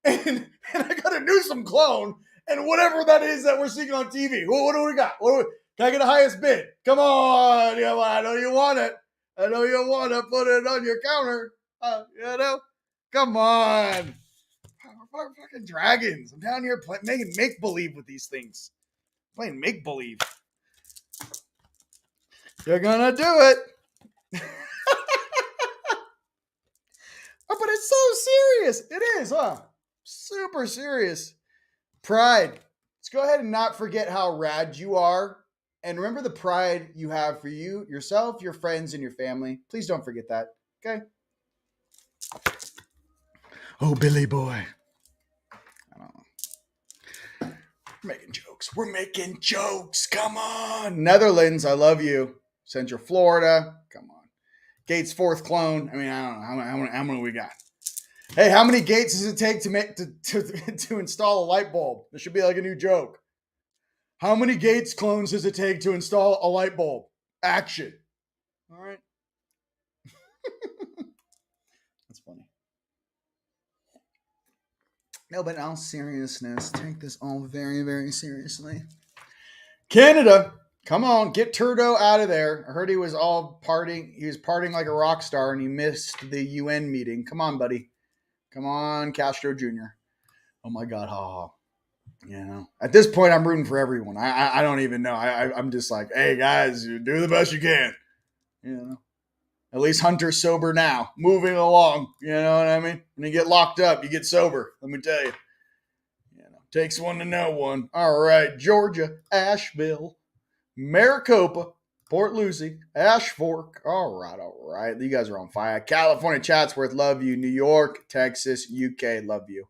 And I got a Newsom clone. And whatever that is that we're seeing on TV. What do we got? Can I get the highest bid? Come on. I know you want it. I know you want to put it on your counter. Come on. We're fucking dragons. I'm down here making make-believe with these things. Playing make-believe. You're gonna do it. Oh, but it's so serious. It is, huh? Super serious. Pride. Let's go ahead and not forget how rad you are. And remember the pride you have for you, yourself, your friends, and your family. Please don't forget that. Okay? Oh, Billy boy. I don't know. We're making jokes. Come on. Netherlands, I love you. Central Florida. Come on. Gates' fourth clone. I mean, I don't know. How many we got? Hey, how many gates does it take to install a light bulb? This should be like a new joke. How many Gates clones does it take to install a light bulb? Action. All right. That's funny. No, but in all seriousness, take this all very, very seriously. Canada, come on, get Turdo out of there. I heard he was all partying. He was partying like a rock star, and he missed the UN meeting. Come on, buddy. Come on, Castro Jr. Oh my God, ha. You know, at this point, I'm rooting for everyone. I don't even know. I'm just like, hey guys, you do the best you can. You know, at least Hunter's sober now, moving along. You know what I mean? When you get locked up, you get sober. Let me tell you. You know, takes one to know one. All right, Georgia, Asheville, Maricopa, Port Lucie, Ash Fork. All right. You guys are on fire. California, Chatsworth, love you. New York, Texas, UK, love you.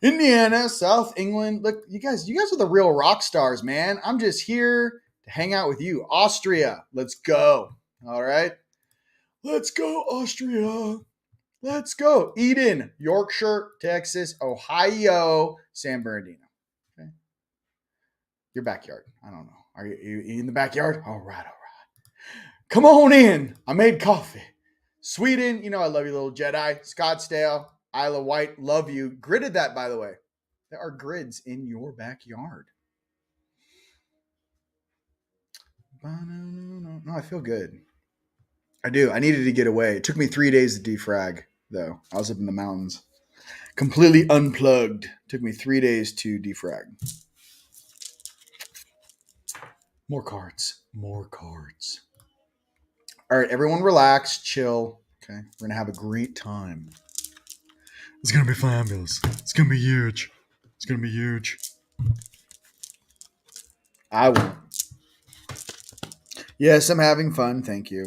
Indiana, South England. Look, you guys are the real rock stars, man. I'm just here to hang out with you. Austria, let's go. All right. Let's go, Austria. Let's go. Eden, Yorkshire, Texas, Ohio, San Bernardino. Okay. Your backyard. I don't know. Are you in the backyard? All right. Come on in. I made coffee. Sweden, you know I love you, little Jedi. Scottsdale, Isle of Wight, love you. Gridded that, by the way. There are grids in your backyard. No, I feel good. I do. I needed to get away. It took me 3 days to defrag, though. I was up in the mountains. Completely unplugged. Took me 3 days to defrag. More cards. All right, everyone relax, chill. Okay, we're going to have a great time. It's going to be fabulous. It's going to be huge. I won't. Yes, I'm having fun. Thank you.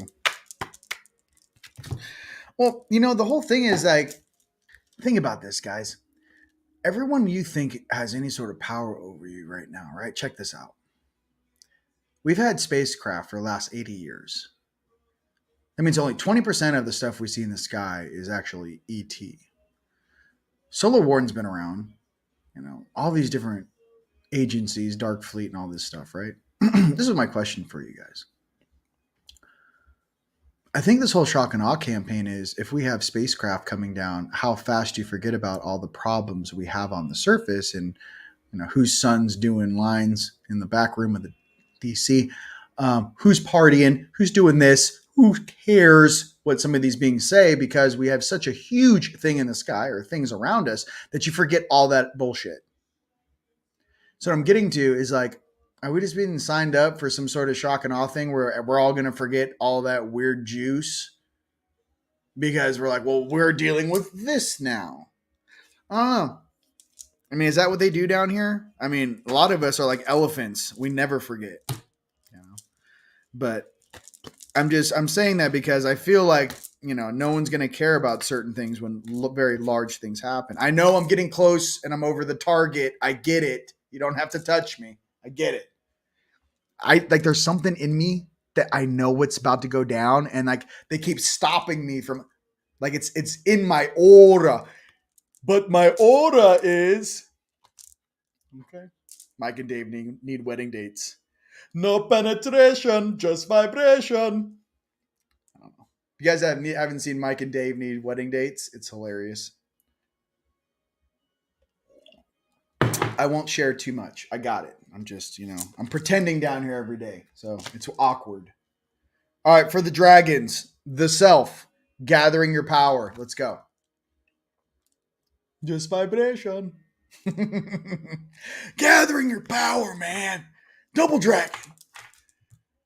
Well, you know, the whole thing is like, think about this, guys. Everyone you think has any sort of power over you right now, right? Check this out. We've had spacecraft for the last 80 years. That means only 20% of the stuff we see in the sky is actually ET. Solar Warden's been around, you know, all these different agencies, Dark Fleet and all this stuff, right? This is my question for you guys. I think this whole shock and awe campaign is, if we have spacecraft coming down, how fast do you forget about all the problems we have on the surface, and you know whose son's doing lines in the back room of the DC, who's partying, who's doing this, who cares what some of these beings say, because we have such a huge thing in the sky or things around us that you forget all that bullshit. So what I'm getting to is like, are we just being signed up for some sort of shock and awe thing where we're all going to forget all that weird juice because we're like, well, we're dealing with this now? I don't know. I mean, is that what they do down here? I mean, a lot of us are like elephants. We never forget. You know? But I'm saying that because I feel like, you know, no one's going to care about certain things when very large things happen. I know I'm getting close and I'm over the target. I get it. You don't have to touch me. I get it. There's something in me that I know what's about to go down, and like they keep stopping me from, like it's in my aura. But my aura is okay. Mike and Dave need wedding dates. No penetration, just vibration. I don't know. If you guys haven't seen Mike and Dave need wedding dates, it's hilarious. I won't share too much. I got it. I'm just, you know, I'm pretending down here every day. So it's awkward. All right, for the dragons, the self, gathering your power. Let's go. Just vibration. Gathering your power, man. Double dragon.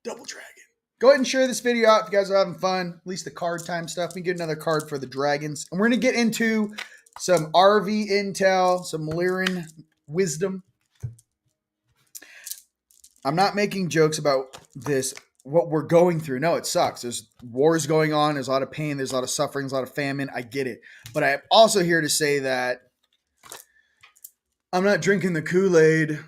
Go ahead and share this video out if you guys are having fun. At least the card time stuff. We get another card for the dragons. And we're going to get into some RV intel, some Lyran wisdom. I'm not making jokes about this, what we're going through. No, it sucks. There's wars going on. There's a lot of pain. There's a lot of suffering. There's a lot of famine. I get it. But I'm also here to say that I'm not drinking the Kool-Aid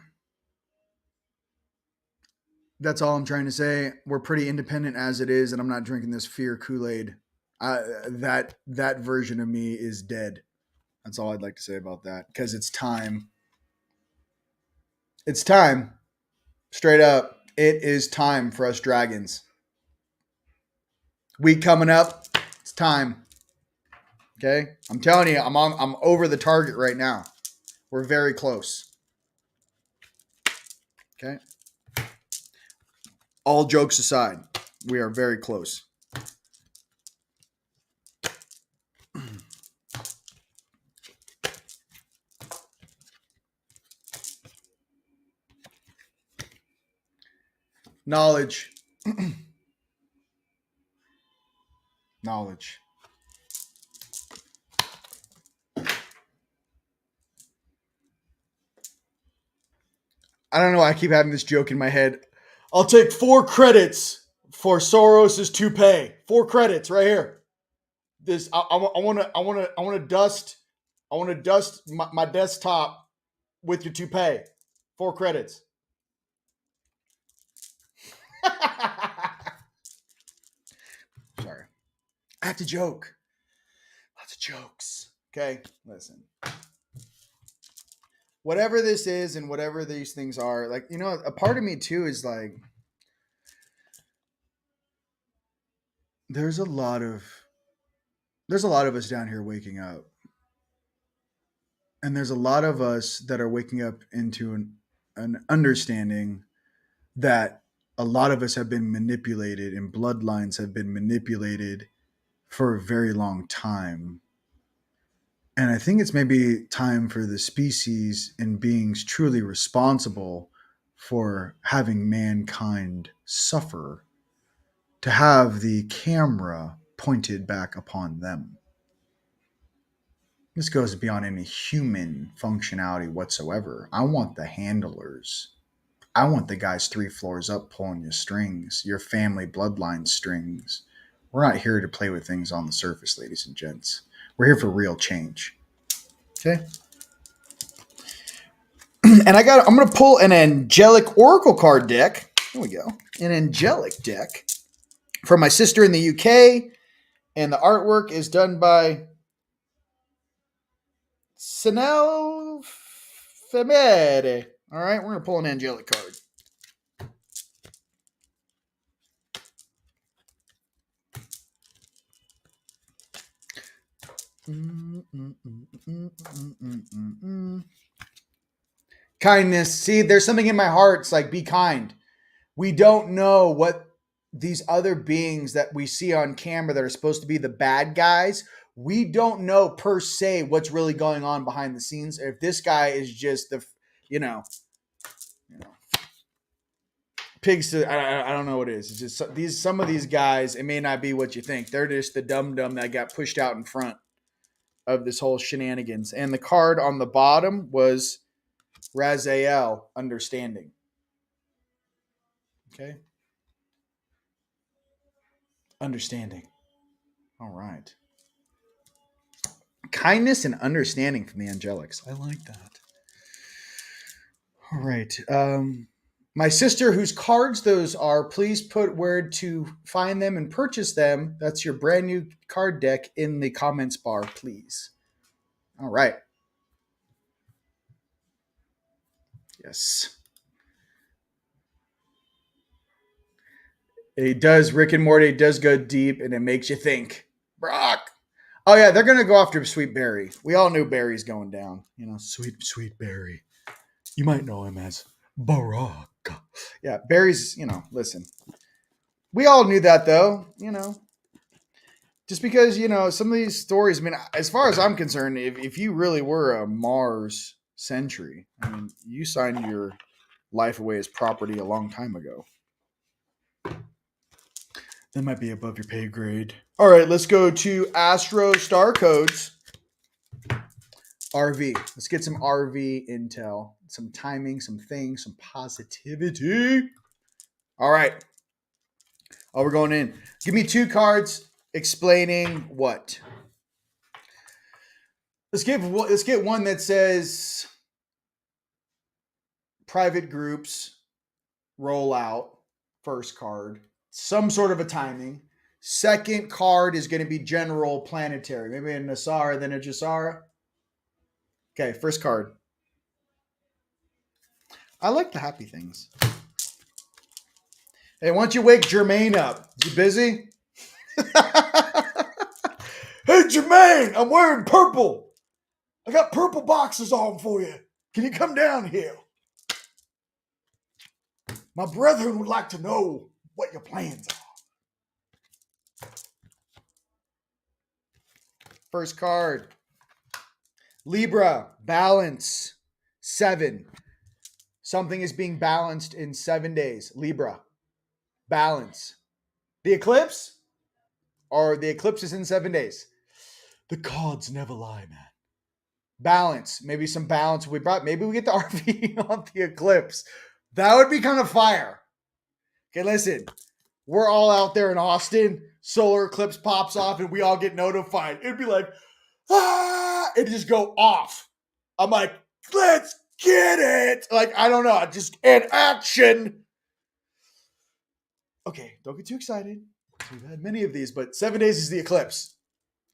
That's all I'm trying to say. We're pretty independent as it is, and I'm not drinking this fear Kool-Aid. That version of me is dead. That's all I'd like to say about that. Because it's time. It's time. Straight up. It is time for us dragons. Week coming up. It's time. Okay? I'm telling you, I'm over the target right now. We're very close. Okay? All jokes aside, we are very close. Knowledge. Knowledge. I don't know why I keep having this joke in my head. I'll take 4 credits for Soros's toupee. 4 credits right here. This I want to dust my desktop with your toupee. 4 credits. Sorry. I have to joke. Lots of jokes. Okay, listen. Whatever this is and whatever these things are, like, you know, a part of me too is like, there's a lot of us down here waking up. And there's a lot of us that are waking up into an understanding that a lot of us have been manipulated and bloodlines have been manipulated for a very long time. And I think it's maybe time for the species and beings truly responsible for having mankind suffer to have the camera pointed back upon them. This goes beyond any human functionality whatsoever. I want the handlers. I want the guys 3 floors up pulling your strings, your family bloodline strings. We're not here to play with things on the surface, ladies and gents. We're here for real change. Okay? And I'm going to pull an Angelic Oracle card deck. Here we go. An Angelic deck from my sister in the UK. And the artwork is done by Sinel Femere. All right, we're going to pull an Angelic card. Kindness. See, there's something in my heart. It's like, be kind. We don't know what these other beings that we see on camera that are supposed to be the bad guys, we don't know per se what's really going on behind the scenes. If this guy is just the, you know, pigs to, I don't know what it is. It's just some of these guys, it may not be what you think. They're just the dum-dum that got pushed out in front of this whole shenanigans. And the card on the bottom was Raziel, understanding. Okay. Understanding. All right. Kindness and understanding from the Angelics. I like that. All right. My sister, whose cards those are, please put where to find them and purchase them. That's your brand new card deck in the comments bar, please. All right. Yes. It does. Rick and Morty does go deep, and it makes you think. Brock. Oh, yeah, they're going to go after Sweet Barry. We all knew Barry's going down. You know, Sweet Barry. You might know him as Barack. Yeah, Barry's, you know, listen. We all knew that, though, you know. Just because, you know, some of these stories, I mean, as far as I'm concerned, if you really were a Mars sentry, I mean, you signed your life away as property a long time ago. That might be above your pay grade. All right, let's go to Astro Star Codes. RV. Let's get some RV intel, some timing, some things, some positivity. All right. Oh, we're going in. Give me 2 cards explaining what. Let's get one that says private groups roll out. first card. Some sort of a timing. Second card is going to be general planetary. Maybe a Nasara, then a Jasara. Okay, first card. I like the happy things. Hey, why don't you wake Jermaine up? Is he busy? Hey, Jermaine, I'm wearing purple. I got purple boxes on for you. Can you come down here? My brethren would like to know what your plans are. First card. Libra, balance, 7. Something is being balanced in 7 days. Libra, balance. The eclipse? Or the eclipse is in 7 days. The cards never lie, man. Balance. Maybe some balance. Maybe we get the RV on the eclipse. That would be kind of fire. Okay, listen. We're all out there in Austin. Solar eclipse pops off and we all get notified. It'd be like, ah! It'd just go off. I'm like, let's get it. Like, I don't know. Just in action. Okay, don't get too excited. We've had many of these, but 7 days is the eclipse.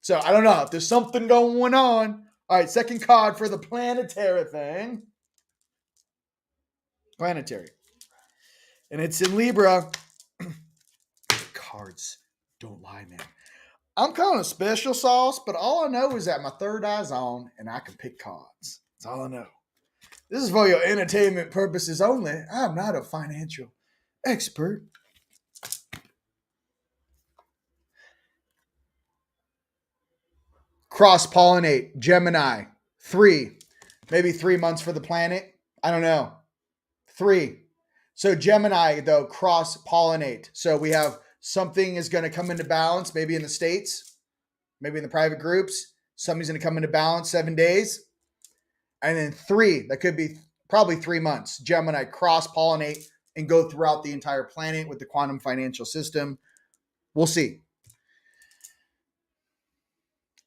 So I don't know if there's something going on. All right, second card for the planetary thing. Planetary. And it's in Libra. Cards don't lie, man. I'm calling it special sauce, but all I know is that my third eye's on and I can pick cards. That's all I know. This is for your entertainment purposes only. I'm not a financial expert. Cross-pollinate, Gemini, 3. Maybe 3 months for the planet. I don't know. 3. So Gemini, though, cross-pollinate. So we have something is going to come into balance, maybe in the States, maybe in the private groups. Something's going to come into balance 7 days. And then 3, that could be probably 3 months. Gemini, cross-pollinate and go throughout the entire planet with the quantum financial system. We'll see.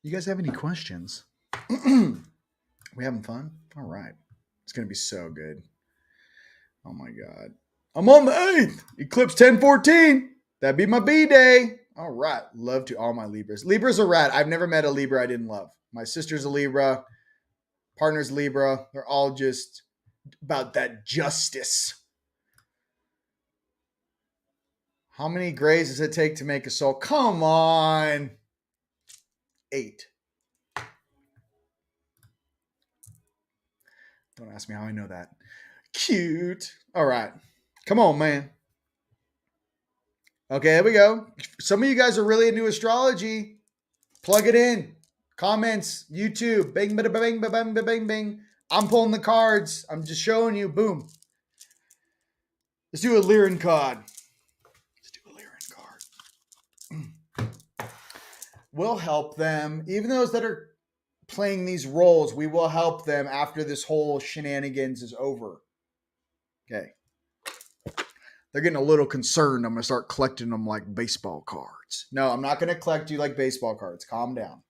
You guys have any questions? We having fun? All right. It's going to be so good. Oh, my God. I'm on the 8th. Eclipse 10/14. That'd be my B-day. All right. Love to all my Libras. Libras are rad. I've never met a Libra I didn't love. My sister's a Libra. Partner's Libra. They're all just about that justice. How many grays does it take to make a soul? Come on. 8. Don't ask me how I know that. Cute. All right. Come on, man. Okay, here we go. Some of you guys are really into astrology. Plug it in. Comments, YouTube. Bing, bada, bang, bang, bang, bang, bang. I'm pulling the cards. I'm just showing you. Boom. Let's do a Lyran card. We'll help them. Even those that are playing these roles, we will help them after this whole shenanigans is over. Okay. They're getting a little concerned. I'm going to start collecting them like baseball cards. No, I'm not going to collect you like baseball cards. Calm down.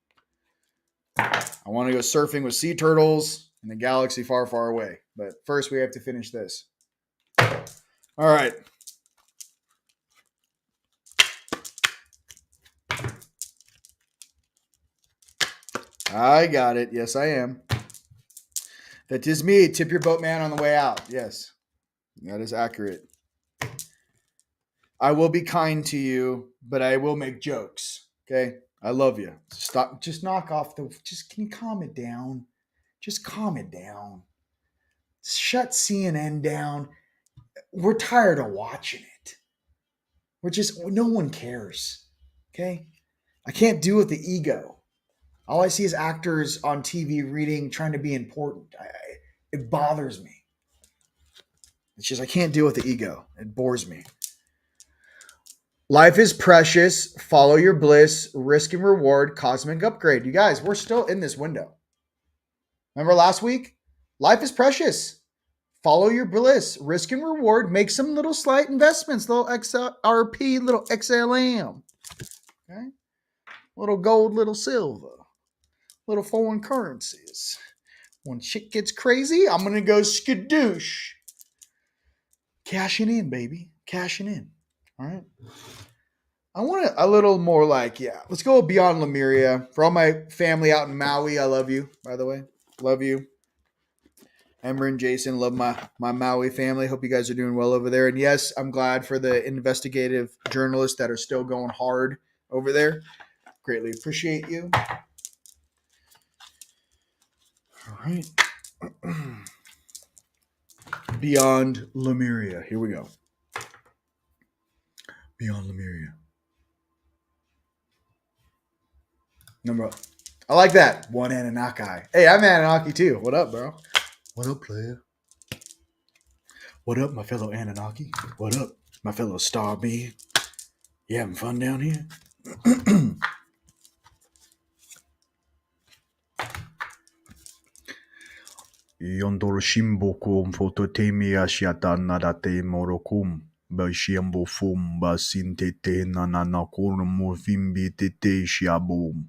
I want to go surfing with sea turtles in the galaxy far, far away. But first, we have to finish this. All right. I got it. Yes, I am. That is me. Tip your boatman on the way out. Yes, that is accurate. I will be kind to you, but I will make jokes. Okay? I love you. Stop. Just knock off the... can you calm it down? Just calm it down. Shut CNN down. We're tired of watching it. No one cares. Okay? I can't deal with the ego. All I see is actors on TV trying to be important. It bothers me. It's just I can't deal with the ego. It bores me. Life is precious. Follow your bliss. Risk and reward. Cosmic upgrade. You guys, we're still in this window. Remember last week? Life is precious. Follow your bliss. Risk and reward. Make some little slight investments. Little XRP, little XLM. Okay? Little gold, little silver. Little foreign currencies. When shit gets crazy, I'm going to go skadoosh. Cashing in, baby. Cashing in. All right. I want a little more like, yeah, let's go beyond Lemuria. For all my family out in Maui, I love you, by the way. Love you. Ember and Jason, love my Maui family. Hope you guys are doing well over there. And yes, I'm glad for the investigative journalists that are still going hard over there. Greatly appreciate you. All right. Beyond Lemuria. Here we go. Beyond Lemuria. I like that. One Anunnaki. Hey, I'm Anunnaki too. What up, bro? What up, player? What up, my fellow Anunnaki? What up, my fellow star being? You having fun down here? Yondor Shimbokum Fototemia Shiatanadate Morokum Bashiambo Fum Basintete Nananakur Mufimbi Tete Shiabum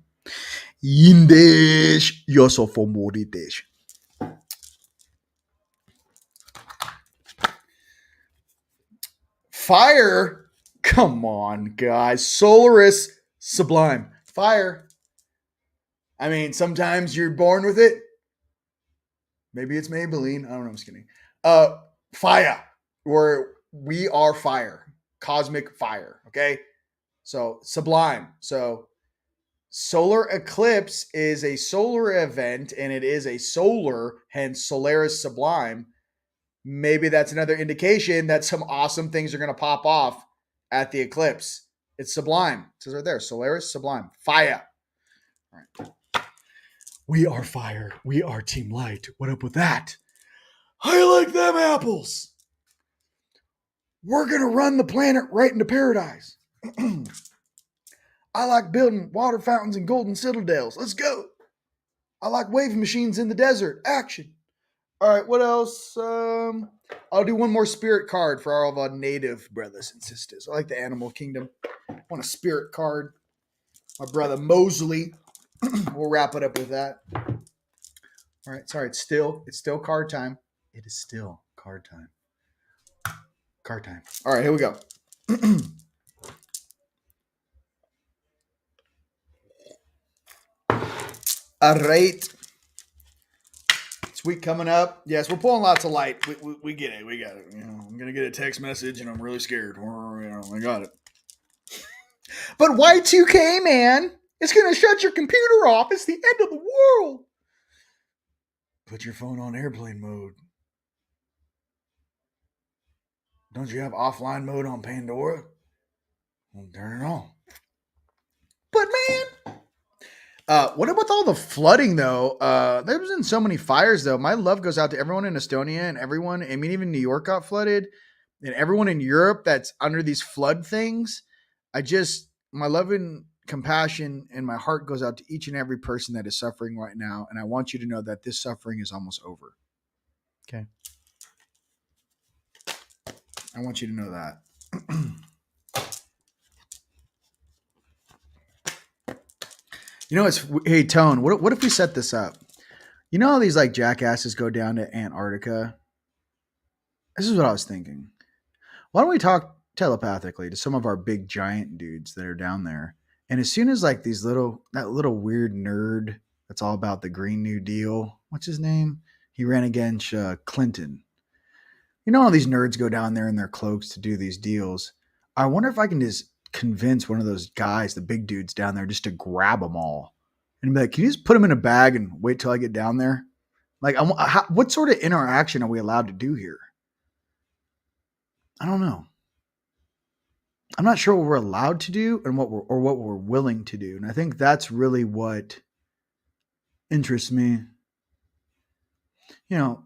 Yindesh Yosofomoritesh. Fire? Come on, guys. Solaris Sublime. Fire. I mean, sometimes you're born with it. Maybe it's Maybelline. I don't know. I'm just kidding. Fire. We are fire. Cosmic fire. Okay. So sublime. So solar eclipse is a solar event and it is a solar, hence Solaris Sublime. Maybe that's another indication that some awesome things are going to pop off at the eclipse. It's sublime. It says right there, Solaris Sublime. Fire. All right. We are fire. We are Team Light. What up with that? I like them apples. We're going to run the planet right into paradise. I like building water fountains and golden citadels. Let's go. I like wave machines in the desert. Action. All right, what else? I'll do one more spirit card for all of our native brothers and sisters. I like the animal kingdom. I want a spirit card. My brother Mosley. We'll wrap it up with that. All right, sorry, it's still card time. It is still card time. Card time. All right, here we go. All right. It's week coming up. Yes, we're pulling lots of light. We get it. We got it. You know, I'm gonna get a text message, and I'm really scared. I got it. But Y2K, man, it's gonna shut your computer off. It's the end of the world. Put your phone on airplane mode. Don't you have offline mode on Pandora? Well, turn it on. But man, what about all the flooding though? There's been so many fires though. My love goes out to everyone in Estonia and everyone. I mean, even New York got flooded, and everyone in Europe that's under these flood things. My love and compassion and my heart goes out to each and every person that is suffering right now. And I want you to know that this suffering is almost over. Okay. I want you to know that. You know, hey, Tone, what if we set this up? You know how these like jackasses go down to Antarctica? This is what I was thinking. Why don't we talk telepathically to some of our big giant dudes that are down there? And as soon as like that little weird nerd that's all about the Green New Deal, what's his name? He ran against Clinton. You know how these nerds go down there in their cloaks to do these deals? I wonder if I can just convince one of those guys, the big dudes down there, just to grab them all and be like, can you just put them in a bag and wait till I get down there? Like, what sort of interaction are we allowed to do here? I don't know. I'm not sure what we're allowed to do and what we're willing to do. And I think that's really what interests me. You know,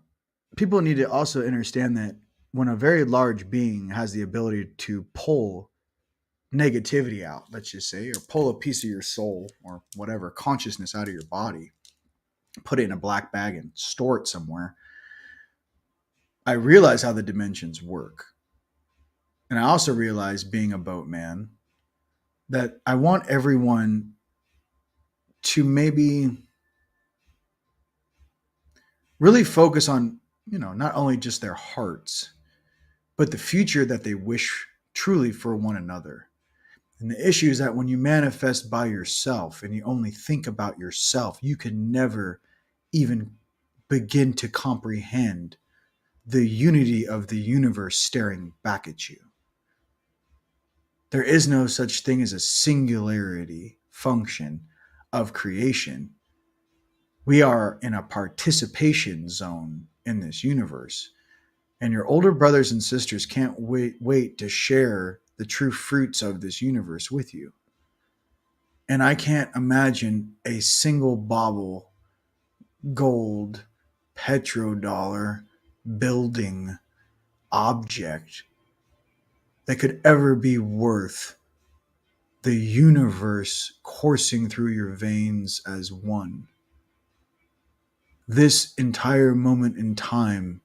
people need to also understand that when a very large being has the ability to pull negativity out, let's just say, or pull a piece of your soul or whatever consciousness out of your body, put it in a black bag and store it somewhere, I realize how the dimensions work. And I also realize, being a boatman, that I want everyone to maybe really focus on, you know, not only just their hearts, but the future that they wish truly for one another. And the issue is that when you manifest by yourself and you only think about yourself, you can never even begin to comprehend the unity of the universe staring back at you. There is no such thing as a singularity function of creation. We are in a participation zone in this universe. And your older brothers and sisters can't wait to share the true fruits of this universe with you. And I can't imagine a single bauble, gold, petrodollar, building, object that could ever be worth the universe coursing through your veins as one. This entire moment in time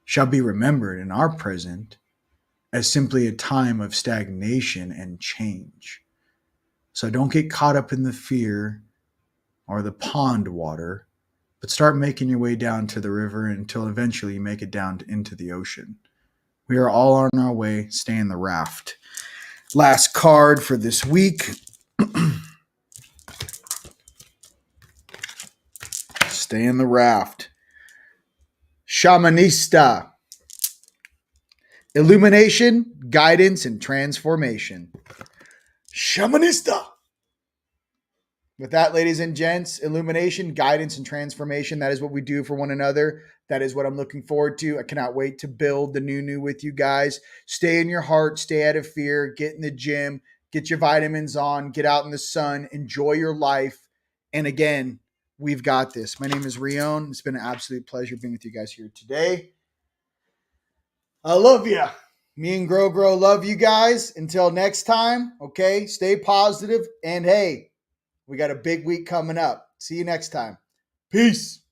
shall be remembered in our present as simply a time of stagnation and change. So don't get caught up in the fear or the pond water, but start making your way down to the river until eventually you make it down into the ocean. We are all on our way. Stay in the raft. Last card for this week. Stay in the raft. Shamanista. Illumination, guidance, and transformation. Shamanista. With that, ladies and gents, illumination, guidance, and transformation. That is what we do for one another. That is what I'm looking forward to. I cannot wait to build the new with you guys. Stay in your heart. Stay out of fear. Get in the gym. Get your vitamins on. Get out in the sun. Enjoy your life. And again, we've got this. My name is Rion. It's been an absolute pleasure being with you guys here today. I love you. Me and Grow love you guys. Until next time, okay? Stay positive. And hey, we got a big week coming up. See you next time. Peace.